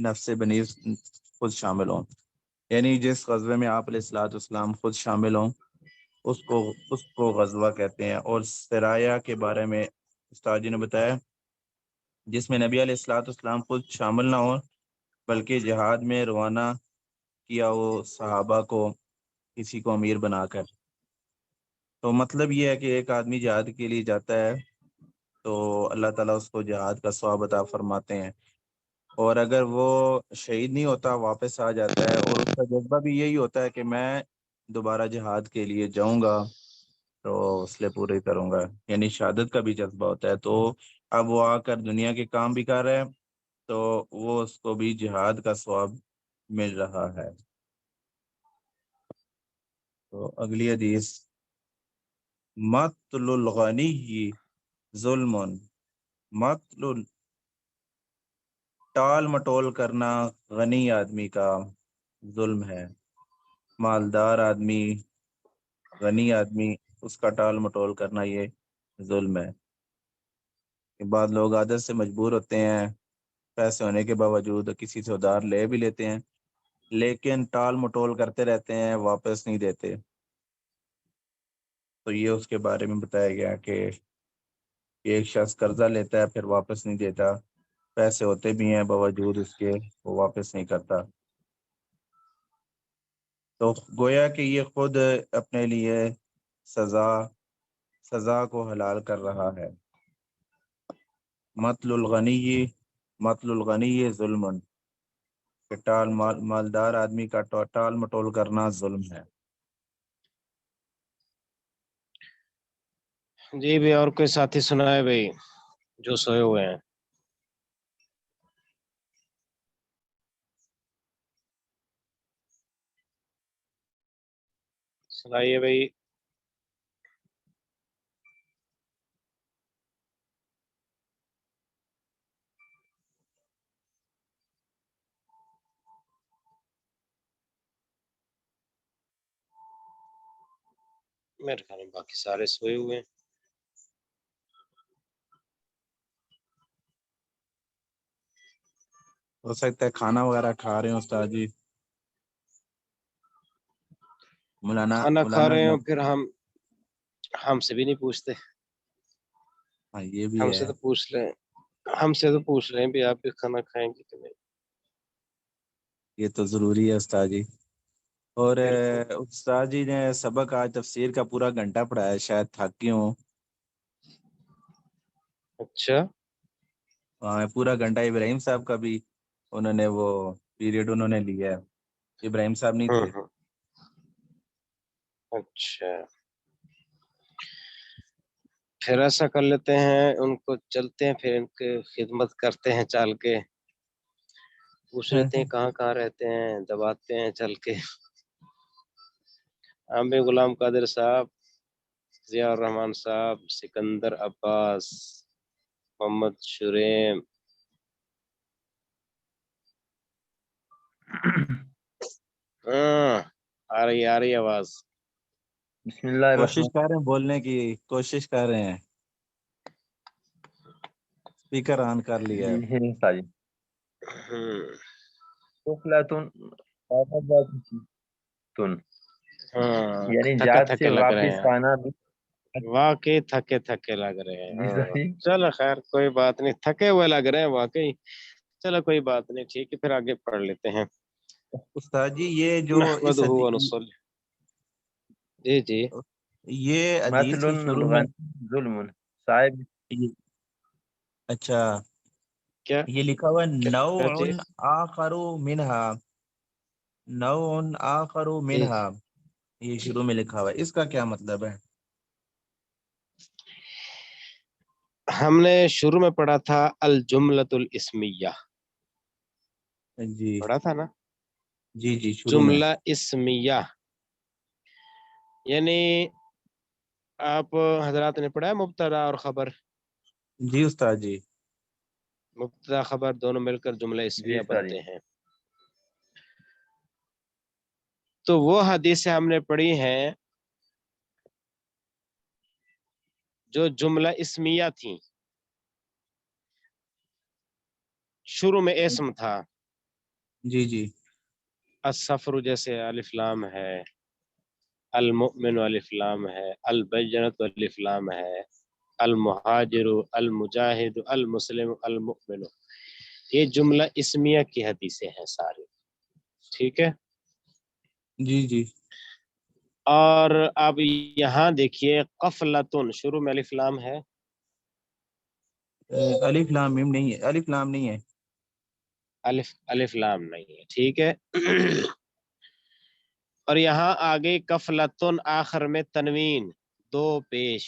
نفس بنی خود شامل ہوں، یعنی جس غزوے میں آپ علیہ الصلوۃ والسلام خود شامل ہوں اس کو غزوہ کہتے ہیں۔ اور سرایا کے بارے میں استاد جی نے بتایا جس میں نبی علیہ الصلوۃ والسلام خود شامل نہ ہوں بلکہ جہاد میں روانہ کیا وہ صحابہ کو کسی کو امیر بنا کر۔ تو مطلب یہ ہے کہ ایک آدمی جہاد کے لیے جاتا ہے تو اللہ تعالیٰ اس کو جہاد کا ثواب عطا فرماتے ہیں، اور اگر وہ شہید نہیں ہوتا واپس آ جاتا ہے اور اس کا جذبہ بھی یہی ہوتا ہے کہ میں دوبارہ جہاد کے لیے جاؤں گا تو اس لیے پورے کروں گا، یعنی شہادت کا بھی جذبہ ہوتا ہے، تو اب وہ آ کر دنیا کے کام بھی کر رہے ہیں تو وہ اس کو بھی جہاد کا ثواب مل رہا ہے۔ تو اگلی حدیث، مطل الغنی ظلم، مطل ٹال مٹول کرنا غنی آدمی کا ظلم ہے، مالدار آدمی غنی آدمی اس کا ٹال مٹول کرنا یہ ظلم ہے۔ کہ بعض لوگ عادت سے مجبور ہوتے ہیں، پیسے ہونے کے باوجود کسی سے ادھار لے بھی لیتے ہیں لیکن ٹال مٹول کرتے رہتے ہیں، واپس نہیں دیتے، تو یہ اس کے بارے میں بتایا گیا کہ ایک شخص قرضہ لیتا ہے پھر واپس نہیں دیتا، پیسے ہوتے بھی ہیں باوجود اس کے وہ واپس نہیں کرتا، تو گویا کہ یہ خود اپنے لیے سزا کو حلال کر رہا ہے۔ مطل الغنی ظلم، کہ مالدار آدمی کا ٹال مٹول کرنا ظلم ہے۔ جی بھی اور کوئی ساتھی سنائے بھائی جو سوئے ہوئے ہیں؟ سنائیے بھائی۔ میرے خیال میں باقی سارے سوئے ہوئے ہیں۔ ہو سکتا ہے کھانا وغیرہ کھا رہے ہیں استاد جی، کھانا کھا رہے ہیں مولانا۔ پھر ہم سے بھی نہیں پوچھتے، ہاں یہ بھی ہم ہے، سے تو پوچھ لیں، ہم سے تو پوچھ رہے ہیں بھی آپ بھی کھانا کھائیں گے کہ نہیں۔ یہ تو ضروری ہے استاد جی۔ اور بالکل۔ استاد جی نے سبق آج تفسیر کا پورا گھنٹہ پڑھایا، شاید تھک گئے ہوں۔ اچھا۔ ہاں پورا گھنٹہ ابراہیم صاحب کا بھی انہوں نے وہ پیریڈ انہوں نے لیا ہے، ابراہیم صاحب نہیں تھے۔ ہوں، اچھا پھر ایسا کر لیتے ہیں، ان کو چلتے ہیں پھر ان کی خدمت کرتے ہیں، چل کے پوچھ لیتے ہیں کہاں کہاں رہتے ہیں، دباتے ہیں چل کے۔ عامر غلام قادر صاحب، ضیاء الرحمان صاحب، سکندر عباس، محمد شریم، آ رہی آواز۔ بسم اللہ کوشش الرحمن کر رہے ہیں بولنے کی، کوشش کر رہے ہیں، اسپیکر آن کر لیا ہے۔ جی استاد جی، ہوں، غفلتن عقبتن، ہاں یعنی تھکے جات سے تھکے لگ رہے واپس ہیں، آنا بھی۔ واقعی تھکے تھکے لگ رہے ہیں۔ جی صحیح۔ چلو خیر کوئی بات نہیں، تھکے ہوئے لگ رہے ہیں واقعی، چلو کوئی بات نہیں، ٹھیک ہے پھر آگے پڑھ لیتے ہیں۔ استاد جی یہ جو اس نحمدہ ونصلی، جی جی یہ حدیث مثل کے شروع میں ظلم صاحب، اچھا کیا یہ لکھا ہوا ہے کیا نوع چیز؟ آخر منہا، نوع آخر جی منہا، یہ شروع میں لکھا ہوا ہے، اس کا کیا مطلب ہے؟ ہم نے شروع میں پڑھا تھا الجملۃ الاسمیہ، جی پڑھا تھا نا، جی جی شروع میں۔ جملہ اسمیہ، یعنی آپ حضرات نے پڑھا ہے مبتدا اور خبر، جی استاد جی۔ مبتدا خبر دونوں مل کر جملہ جی اسمیہ استاد جی، بنتے ہیں۔ تو وہ حدیثیں ہم نے پڑھی ہیں جو جملہ اسمیہ تھی، شروع میں اسم تھا، جی جی السفر جیسے الف لام ہے، المؤمن الف لام ہے، البینۃ الف لام ہے، المہاجر، المجاہد، المسلم، المؤمن، یہ جملہ اسمیہ کی حدیثیں ہیں ساری، ٹھیک ہے۔ جی جی اور اب یہاں دیکھیے قفلتن، شروع میں الف لام ہے، الف لام میم نہیں ہے، الف لام نہیں ہے۔ الف لام نہیں ہے، ٹھیک ہے۔ اور یہاں آگے قفلتن، آخر میں تنوین، دو پیش۔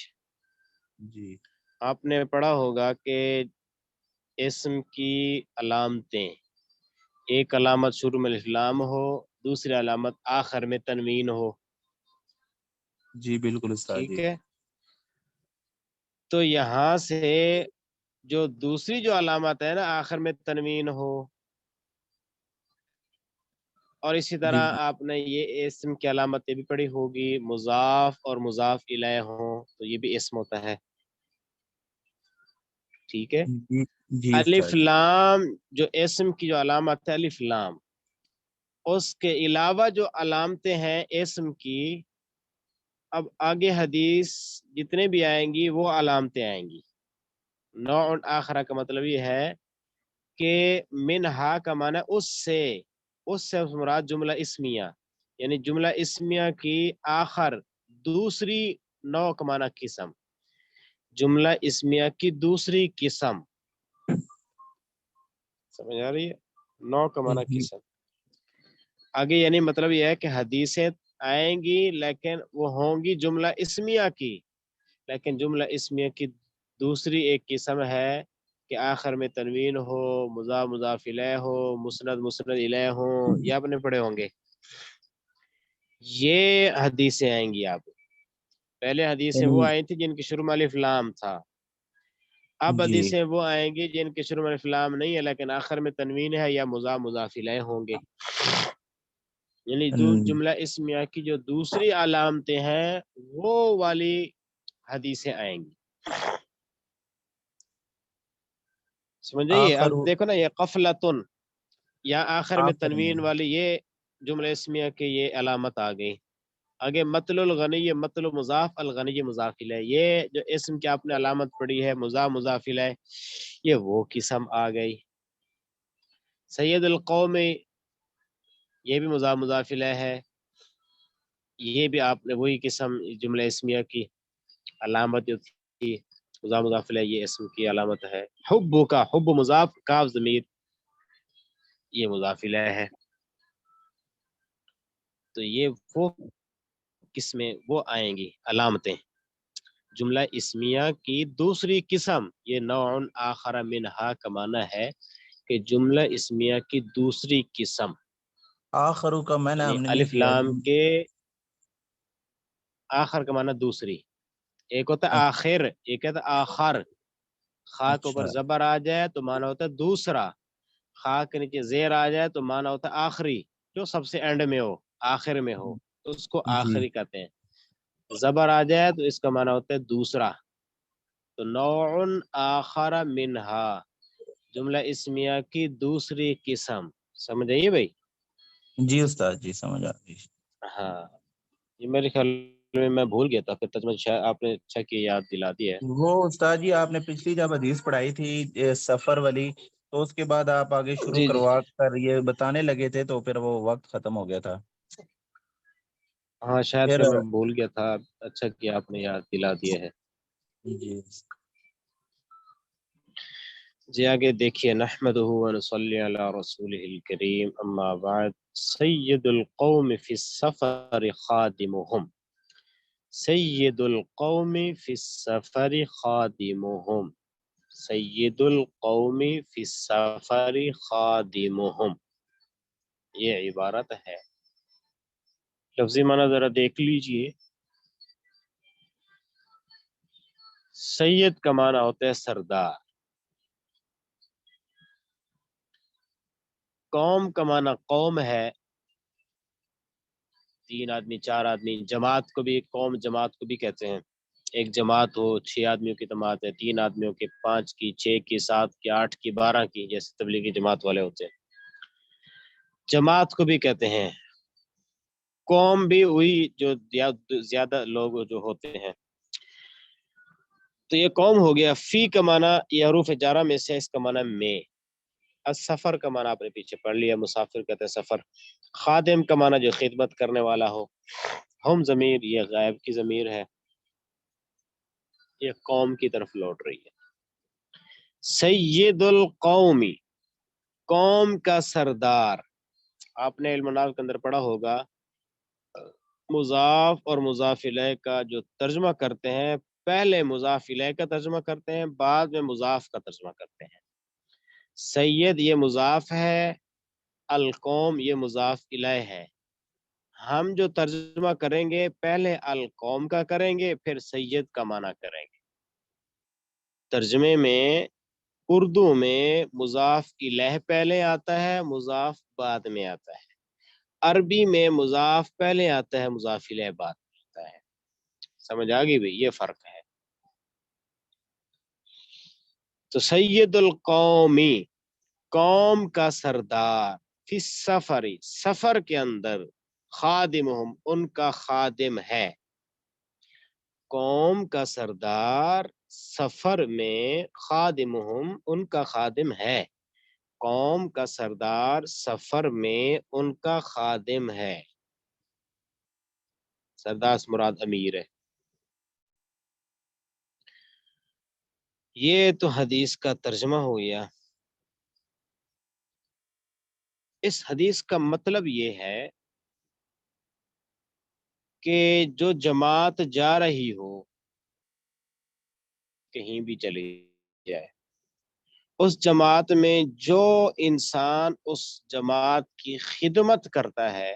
جی آپ نے پڑھا ہوگا کہ اسم کی علامتیں، ایک علامت شروع میں الف لام ہو، دوسری علامت آخر میں تنوین ہو، جی بالکل استاد ٹھیک جی۔ ہے۔ تو یہاں سے جو دوسری جو علامت ہے نا آخر میں تنوین ہو، اور اسی جی طرح آپ نے یہ اسم کی علامتیں بھی پڑھی ہوگی، مضاف اور مضاف الیہ ہوں تو یہ بھی اسم ہوتا ہے، ٹھیک ہے۔ جی جی استاد الف جی۔ لام جو اسم کی جو علامت ہے الف لام، اس کے علاوہ جو علامتیں ہیں اسم کی، اب آگے حدیث جتنے بھی آئیں گی وہ علامتیں آئیں گی۔ نوع آخرہ کا مطلب یہ ہے کہ منہا کا معنی اس سے مراد جملہ اسمیہ، یعنی جملہ اسمیہ کی آخر دوسری، نوع کا معنی قسم، جملہ اسمیہ کی دوسری قسم، سمجھ آ رہی ہے؟ نوع کا معنی جی قسم آگے، یعنی مطلب یہ ہے کہ حدیثیں آئیں گی لیکن وہ ہوں گی جملہ اسمیہ کی، لیکن جملہ اسمیہ کی دوسری ایک قسم ہے کہ آخر میں تنوین ہو، مضاف مضاف الیہ ہو، مسند مسند الیہ ہو، یہ آپ نے پڑھے ہوں گے۔ یہ حدیثیں آئیں گی آپ، پہلے حدیثیں وہ آئی تھی جن کی شروع میں الف لام تھا، اب جی حدیثیں وہ آئیں گی جن کے شروع میں الف لام نہیں ہے لیکن آخر میں تنوین ہے یا مضاف مضاف الیہ ہوں گے، یعنی جملہ اسمیہ کی جو دوسری علامتیں ہیں وہ والی حدیثیں آئیں گی، سمجھ رہیے؟ آخر اب دیکھو نا یہ قفلتن، یا آخر میں آخر میں تنوین والی یہ جملہ اسمیہ کی یہ علامت آ گئی۔ آگے مطل الغنی، مطل مضاف، الغنی مضاف الیہ، یہ جو اسم کی آپ نے علامت پڑھی ہے مضاف مضاف الیہ، یہ وہ قسم آ گئی۔ سید القوم، یہ بھی مضاف مضاف الیہ ہے، یہ بھی آپ نے وہی قسم جملہ اسمیہ کی علامت جو تھی مضاف مضاف الیہ، یہ اسم کی علامت ہے۔ حب کا، حب مضاف، کاف ضمیر، یہ مضاف الیہ ہے۔ تو یہ وہ قسمیں وہ آئیں گی علامتیں، جملہ اسمیہ کی دوسری قسم، یہ نوع آخر منہا کا معنی ہے کہ جملہ اسمیہ کی دوسری قسم، آخرو کا میں نے یعنی ہم نے نہیں الف کیا لام کے آخر کا معنی دوسری، ایک ہوتا ہے آخر، ایک ہوتا ہے آخر، خا کے اوپر اچھا زبر آ جائے تو معنی ہوتا ہے دوسرا، خا کے نیچے زیر آ جائے تو معنی ہوتا ہے آخری، جو سب سے اینڈ میں ہو، آخر میں ہو تو اس کو جی آخری کہتے ہیں، زبر آ جائے تو اس کا معنی ہوتا ہے دوسرا، تو نوع آخر منہا، جملہ اسمیہ کی دوسری قسم، سمجھ آئیے بھائی؟ جی استاد جی سمجھ آ گئی۔ ہاں، یہ میرے خیال میں بھول گیا تھا، پھر ترجمہ آپ نے اچھا کی یاد دلا دی ہے۔ وہ استاد جی آپ نے پچھلی جب حدیث پڑھائی تھی سفر والی، تو اس کے بعد آپ آگے شروع جی جی، کروا کر یہ بتانے لگے تھے تو پھر وہ وقت ختم ہو گیا تھا۔ ہاں شاید پھر پھر میں بھول گیا تھا، اچھا کیا آپ نے یاد دلا دیا ہے۔ جی جی آگے دیکھیے، نحمدہ و نصلی علی رسولہ الکریم، اما بعد، سید القوم فی السفر خادمہم، سید القوم فی السفر خادمہم، سید القوم فی السفر خادمہم، یہ عبارت ہے، لفظی معنی ذرا دیکھ لیجئے۔ سید کا معنی ہوتا ہے سردار، قوم کا معنی قوم ہے، 3 آدمی 4 آدمی، جماعت کو بھی قوم جماعت کو بھی کہتے ہیں، ایک جماعت ہو، 6 آدمیوں کی جماعت ہے، 3 آدمیوں کی، 5 کی، 6 کی، 7 کی، 8 کی، 12 کی، جیسے تبلیغی جماعت والے ہوتے ہیں، جماعت کو بھی کہتے ہیں۔ قوم بھی وہی جو زیادہ لوگ جو ہوتے ہیں، تو یہ قوم ہو گیا۔ فی کا معنی یہ حروف جارہ میں سے، اس کا معنی میں۔ السفر کا معنی آپ نے پیچھے پڑھ لیا، مسافر کہتے ہیں سفر۔ خادم کا معنی جو خدمت کرنے والا ہو۔ ہم ضمیر یہ غائب کی ضمیر ہے، یہ قوم کی طرف لوٹ رہی ہے۔ سید القومی، قوم کا سردار۔ آپ نے علم النحو کے اندر پڑھا ہوگا، مضاف اور مضاف الیہ کا جو ترجمہ کرتے ہیں، پہلے مضاف الیہ کا ترجمہ کرتے ہیں، بعد میں مضاف کا ترجمہ کرتے ہیں۔ سید یہ مضاف ہے، القوم یہ مضاف الیہ ہے۔ ہم جو ترجمہ کریں گے پہلے القوم کا کریں گے، پھر سید کا معنی کریں گے۔ ترجمے میں اردو میں مضاف الیہ پہلے آتا ہے، مضاف بعد میں آتا ہے۔ عربی میں مضاف پہلے آتا ہے، مضاف الیہ بعد میں آتا ہے۔ سمجھ آ گئی بھئی، یہ فرق ہے۔ تو سید القومی، قوم کا سردار، فی السفری سفر کے اندر، خادمہم ان کا خادم ہے۔ قوم کا سردار سفر میں، خادمہم ان کا خادم ہے۔ قوم کا سردار سفر میں ان کا خادم ہے۔ سردار سے مراد امیر ہے۔ یہ تو حدیث کا ترجمہ ہو گیا۔ اس حدیث کا مطلب یہ ہے کہ جو جماعت جا رہی ہو، کہیں بھی چلی جائے، اس جماعت میں جو انسان اس جماعت کی خدمت کرتا ہے،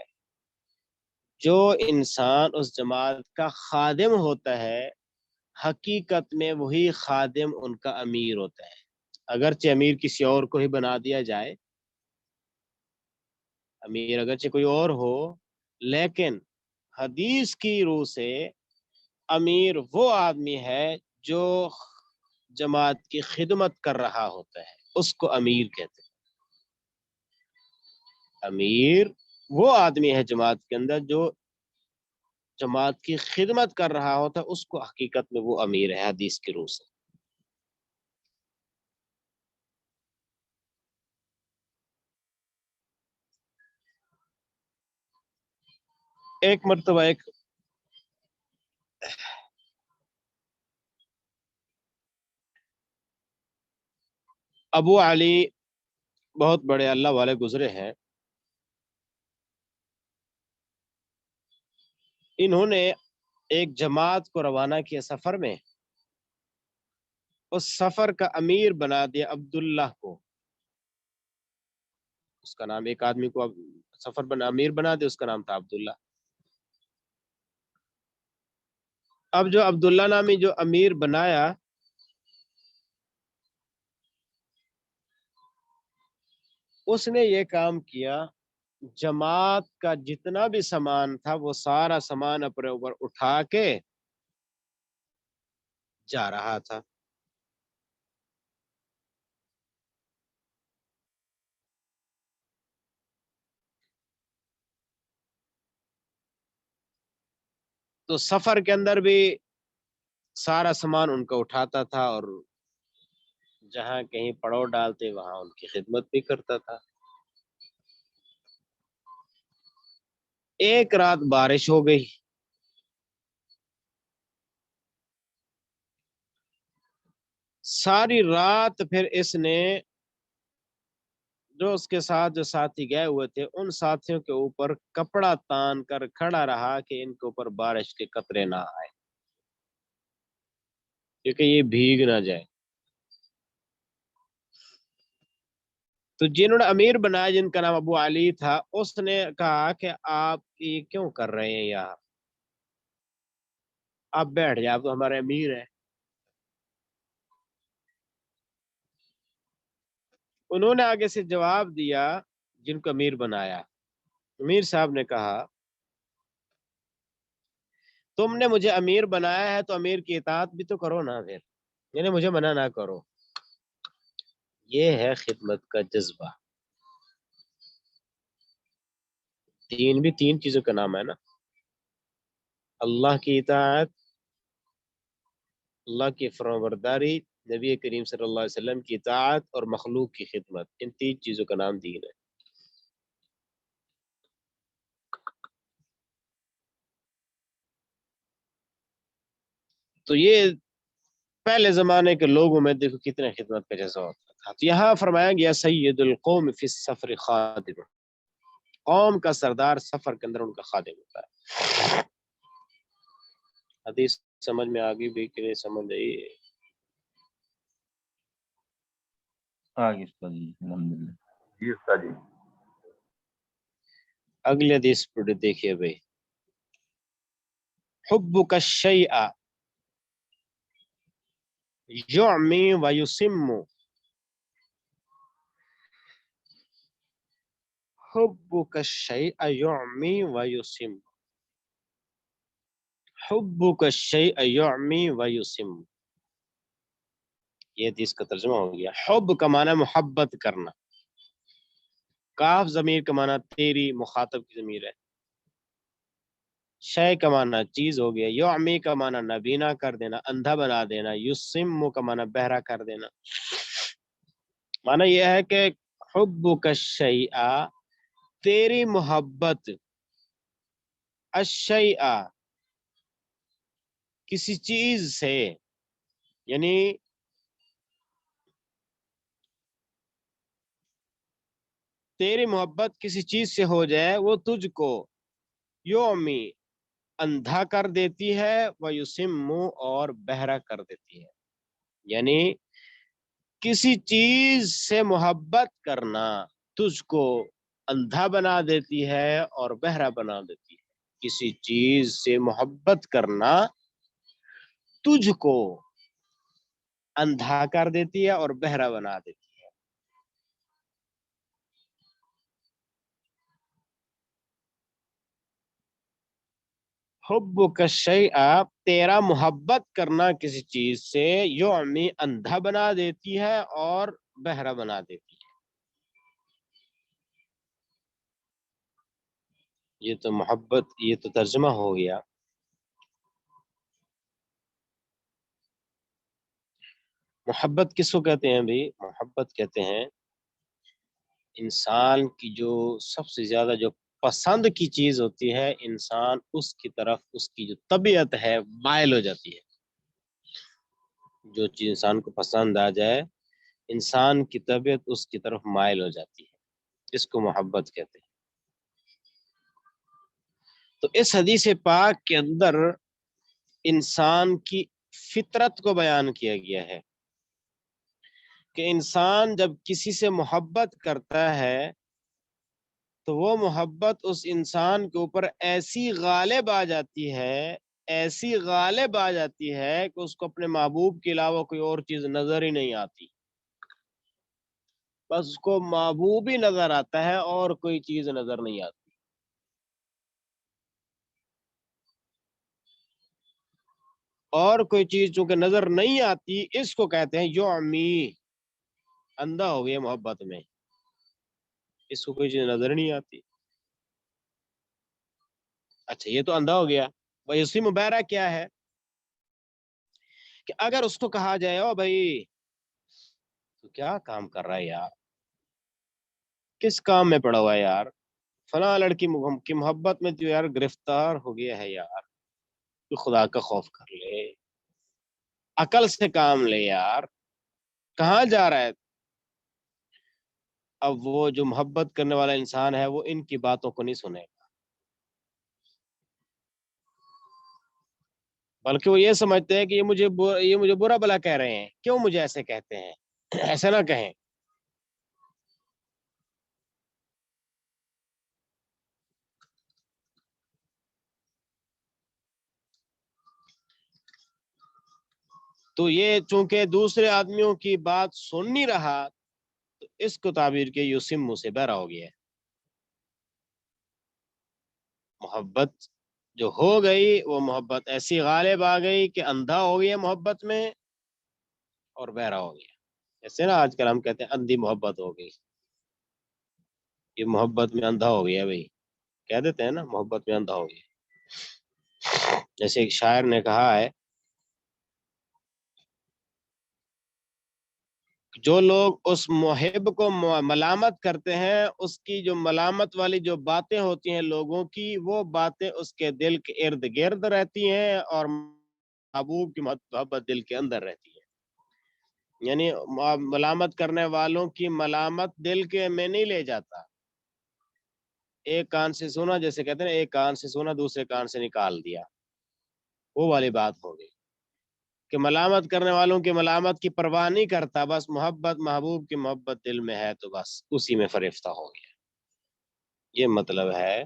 جو انسان اس جماعت کا خادم ہوتا ہے، حقیقت میں وہی خادم ان کا امیر ہوتا ہے۔ اگرچہ امیر کسی اور کو ہی بنا دیا جائے، امیر اگرچہ کوئی اور ہو، لیکن حدیث کی روح سے امیر وہ آدمی ہے جو جماعت کی خدمت کر رہا ہوتا ہے، اس کو امیر کہتے ہیں۔ امیر وہ آدمی ہے جماعت کے اندر جو جماعت کی خدمت کر رہا ہوتا ہے، اس کو حقیقت میں وہ امیر ہے حدیث کی روح سے۔ ایک مرتبہ ایک ابو علی بہت بڑے اللہ والے گزرے ہیں، انہوں نے ایک جماعت کو روانہ کیا سفر میں، اس سفر کا امیر بنا دیا عبداللہ کو۔ اس کا نام، ایک آدمی کو سفر امیر بنا دیا، اس کا نام تھا عبداللہ۔ اب جو عبداللہ نامی جو امیر بنایا، اس نے یہ کام کیا، جماعت کا جتنا بھی سامان تھا وہ سارا سامان اپنے اوپر اٹھا کے جا رہا تھا۔ تو سفر کے اندر بھی سارا سامان ان کا اٹھاتا تھا، اور جہاں کہیں پڑاؤ ڈالتے وہاں ان کی خدمت بھی کرتا تھا۔ ایک رات بارش ہو گئی، ساری رات پھر اس نے جو اس کے ساتھ جو ساتھی گئے ہوئے تھے، ان ساتھیوں کے اوپر کپڑا تان کر کھڑا رہا کہ ان کے اوپر بارش کے قطرے نہ آئے، کیونکہ یہ بھیگ نہ جائے۔ تو جنہوں نے امیر بنایا، جن کا نام ابو علی تھا، اس نے کہا کہ آپ یہ کیوں کر رہے ہیں یہاں، آپ بیٹھ جائے، آپ تو ہمارے امیر ہیں۔ انہوں نے آگے سے جواب دیا، جن کو امیر بنایا، امیر صاحب نے کہا تم نے مجھے امیر بنایا ہے تو امیر کی اطاعت بھی تو کرو نا، پھر یعنی مجھے منع نہ کرو. یہ ہے خدمت کا جذبہ. دین بھی تین چیزوں کا نام ہے نا، اللہ کی اطاعت، اللہ کی فرمانبرداری، نبی کریم صلی اللہ علیہ وسلم کی اطاعت اور مخلوق کی خدمت. ان تین چیزوں کا نام دین ہے. تو یہ پہلے زمانے کے لوگوں میں دیکھو کتنے خدمت کا جذبہ ہوتا تھا. تو یہاں فرمایا گیا سید القوم فی السفر خادم، قوم کا سردار سفر کے اندر ان کا خادم ہوتا ہے. حدیث سمجھ میں آگے بھی کہ نہیں سمجھ آئی؟ آگے استاد جی الحمدللہ. جی استاد جی. اگلے حدیث پر دیکھیے بھائی، حبک الشیء یعمی ویسم، حبک الشیء یعمی ویسم، حبک الشیء یعمی ویسم. یہ حدیث کا ترجمہ ہو گیا. حب کا معنی محبت کرنا، کاف ضمیر کا معنی تیری، مخاطب کی ضمیر ہے. شے کا معنی چیز ہو گیا. یعمی کا معنی نابینا کر دینا، اندھا بنا دینا. یسم کا معنی بہرا کر دینا. معنی یہ ہے کہ حبک الشیء، تیری محبت، الشیء کسی چیز سے، یعنی تیری محبت کسی چیز سے ہو جائے، وہ تجھ کو یومی اندھا کر دیتی ہے، ویسم اور بہرا کر دیتی ہے. یعنی کسی چیز سے محبت کرنا تجھ کو اندھا بنا دیتی ہے اور بہرا بنا دیتی ہے. کسی چیز سے محبت کرنا تجھ کو اندھا کر دیتی ہے اور بہرا بنا دیتی ہے. حبک الشیء، تیرا محبت کرنا کسی چیز سے، یعمی اندھا بنا دیتی ہے اور بہرا بنا دیتی ہے. یہ تو محبت، یہ تو ترجمہ ہو گیا. محبت کس کو کہتے ہیں بھی؟ محبت کہتے ہیں انسان کی جو سب سے زیادہ جو پسند کی چیز ہوتی ہے، انسان اس کی طرف، اس کی جو طبیعت ہے مائل ہو جاتی ہے. جو چیز انسان کو پسند آ جائے، انسان کی طبیعت اس کی طرف مائل ہو جاتی ہے، اس کو محبت کہتے ہیں. تو اس حدیث پاک کے اندر انسان کی فطرت کو بیان کیا گیا ہے کہ انسان جب کسی سے محبت کرتا ہے تو وہ محبت اس انسان کے اوپر ایسی غالب آ جاتی ہے، ایسی غالب آ جاتی ہے کہ اس کو اپنے محبوب کے علاوہ کوئی اور چیز نظر ہی نہیں آتی. بس اس کو محبوب ہی نظر آتا ہے اور کوئی چیز نظر نہیں آتی. اور کوئی چیز چونکہ نظر نہیں آتی، اس کو کہتے ہیں یعمی، اندھا ہو گیا محبت میں، اس کو کوئی چیز نظر نہیں آتی. اچھا یہ تو اندھا ہو گیا. اسی مبارہ کیا ہے کہ اگر اس کو کہا جائے او بھائی تو کیا کام کر رہا ہے یار، کس کام میں پڑا ہوا ہے یار، فلاں لڑکی کی محبت میں تو یار گرفتار ہو گیا ہے یار، تو خدا کا خوف کر لے، عقل سے کام لے یار، کہاں جا رہا ہے. اب وہ جو محبت کرنے والا انسان ہے وہ ان کی باتوں کو نہیں سنے گا، بلکہ وہ یہ سمجھتے ہیں کہ یہ مجھے برا بلا کہہ رہے ہیں، کیوں مجھے ایسے کہتے ہیں، ایسا نہ کہیں. تو یہ چونکہ دوسرے آدمیوں کی بات سن نہیں رہا، تو اس کو تعبیر کے یوسم سے بہرا ہو گیا ہے. محبت جو ہو گئی وہ محبت ایسی غالب آ گئی کہ اندھا ہو گیا محبت میں اور بہرا ہو گیا. ایسے نا آج کل ہم کہتے ہیں اندھی محبت ہو گئی، یہ محبت میں اندھا ہو گیا بھائی، کہہ دیتے ہیں نا محبت میں اندھا ہو گیا. جیسے ایک شاعر نے کہا ہے جو لوگ اس محب کو ملامت کرتے ہیں، اس کی جو ملامت والی جو باتیں ہوتی ہیں لوگوں کی، وہ باتیں اس کے دل کے ارد گرد رہتی ہیں اور محبوب کی محبت دل کے اندر رہتی ہے. یعنی ملامت کرنے والوں کی ملامت دل کے میں نہیں لے جاتا. ایک کان سے سنا، جیسے کہتے ہیں ایک کان سے سنا دوسرے کان سے نکال دیا، وہ والی بات ہو گئی کہ ملامت کرنے والوں کی ملامت کی پرواہ نہیں کرتا، بس محبت محبوب کی محبت دل میں ہے تو بس اسی میں فریفتہ ہو گیا. یہ مطلب ہے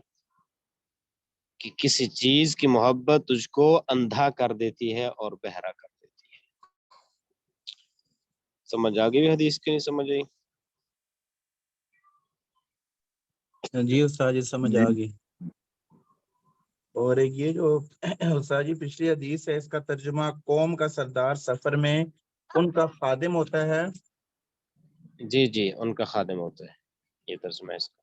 کہ کسی چیز کی محبت تجھ کو اندھا کر دیتی ہے اور بہرا کر دیتی ہے. سمجھ آ گئی حدیث کی نہیں سمجھ آئی؟ جی استاد جی سمجھ آ گئی. اور ایک یہ جو استاد جی پچھلی حدیث ہے، اس کا ترجمہ قوم کا سردار سفر میں ان کا خادم ہوتا ہے. جی جی ان کا خادم ہوتا ہے، یہ ترجمہ ہے اس کا.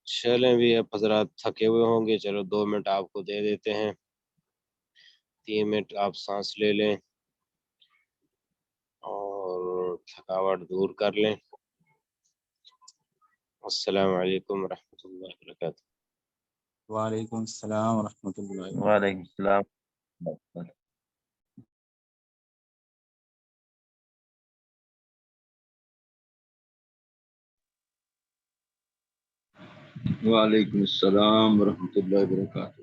چلیں بھی اب حضرات تھکے ہوئے ہوں گے، چلو 2 منٹ آپ کو دے دیتے ہیں، 3 منٹ آپ سانس لے لیں اور تھکاوٹ دور کر لیں. السلام علیکم ورحمۃ اللہ وبرکاتہ. وعلیکم السلام ورحمۃ اللہ وبرکاتہ. وعلیکم السلام. وعلیکم السلام ورحمۃ اللہ وبرکاتہ.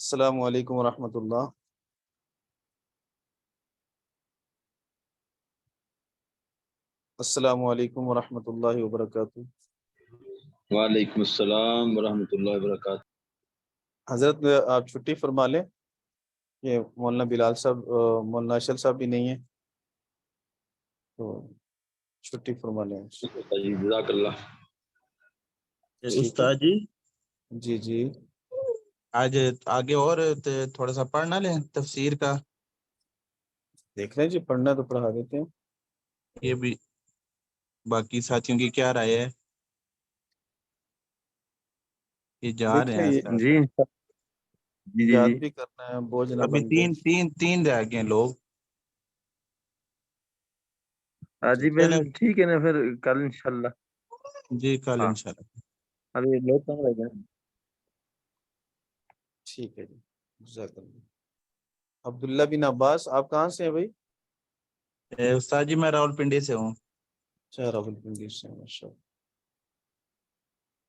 السلام علیکم ورحمۃ اللہ. السلام علیکم ورحمۃ اللہ وبرکاتہ. وعلیکم السلام ورحمۃ اللہ وبرکاتہ. حضرت آپ چھٹی فرما لیں، یہ مولانا بلال صاحب مولانا اشل صاحب بھی نہیں ہیں تو چھٹی فرما لیں. جزاک اللہ. ٹھیک ہے استاد جی جی جی آج آگے اور تھوڑا سا پڑھ نہ لیں تفسیر کا، دیکھ رہے جی، پڑھنا تو پڑھا دیتے ہیں. یہ بھی باقی ساتھیوں کی کیا رائے ہے؟ یہ جا رہے دیکھیں ہیں یہ استاد، جی جی جی یاد جی بھی کرنا ہے، بوجھ نہ ابھی بن جائے. تین رہ گئے ہیں لوگ. جی پھر چلیں ٹھیک ہے نا، پھر کل انشاءاللہ. جی کل ہاں انشاءاللہ. ابھی لوگ کم رہ گئے. ٹھیک ہے جی، جزاک اللہ. عبداللہ بن عباس، آپ کہاں سے ہیں بھائی؟ استاد جی میں راول پنڈی سے ہوں. اچھا، راولپنڈی سے، ماشاء اللہ.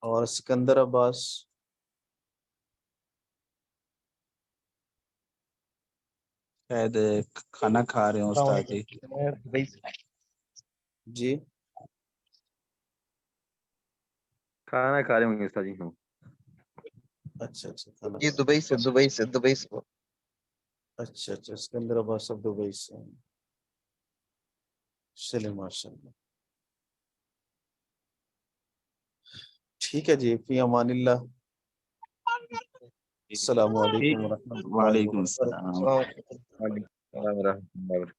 اور سکندر عباس؟ شاید کھانا کھا رہے ہوں استاد جی. جی کھانا کھا رہے ہوں گے استاد جی. ہوں اچھا اچھا، کھانا یہ کھا. دبئی سے اچھا اچھا، سکندر عباس سب دبئی سے ہیں. چلے ماشاء اللہ. ٹھیک ہے جی، فی امان اللہ. السلام ٹھیک، علیکم ورحمۃ اللہ وعلیکم وبرکاتہ. السلام. السلام علیکم. وعلیکم السلام ورحمۃ اللہ وبرکاتہ.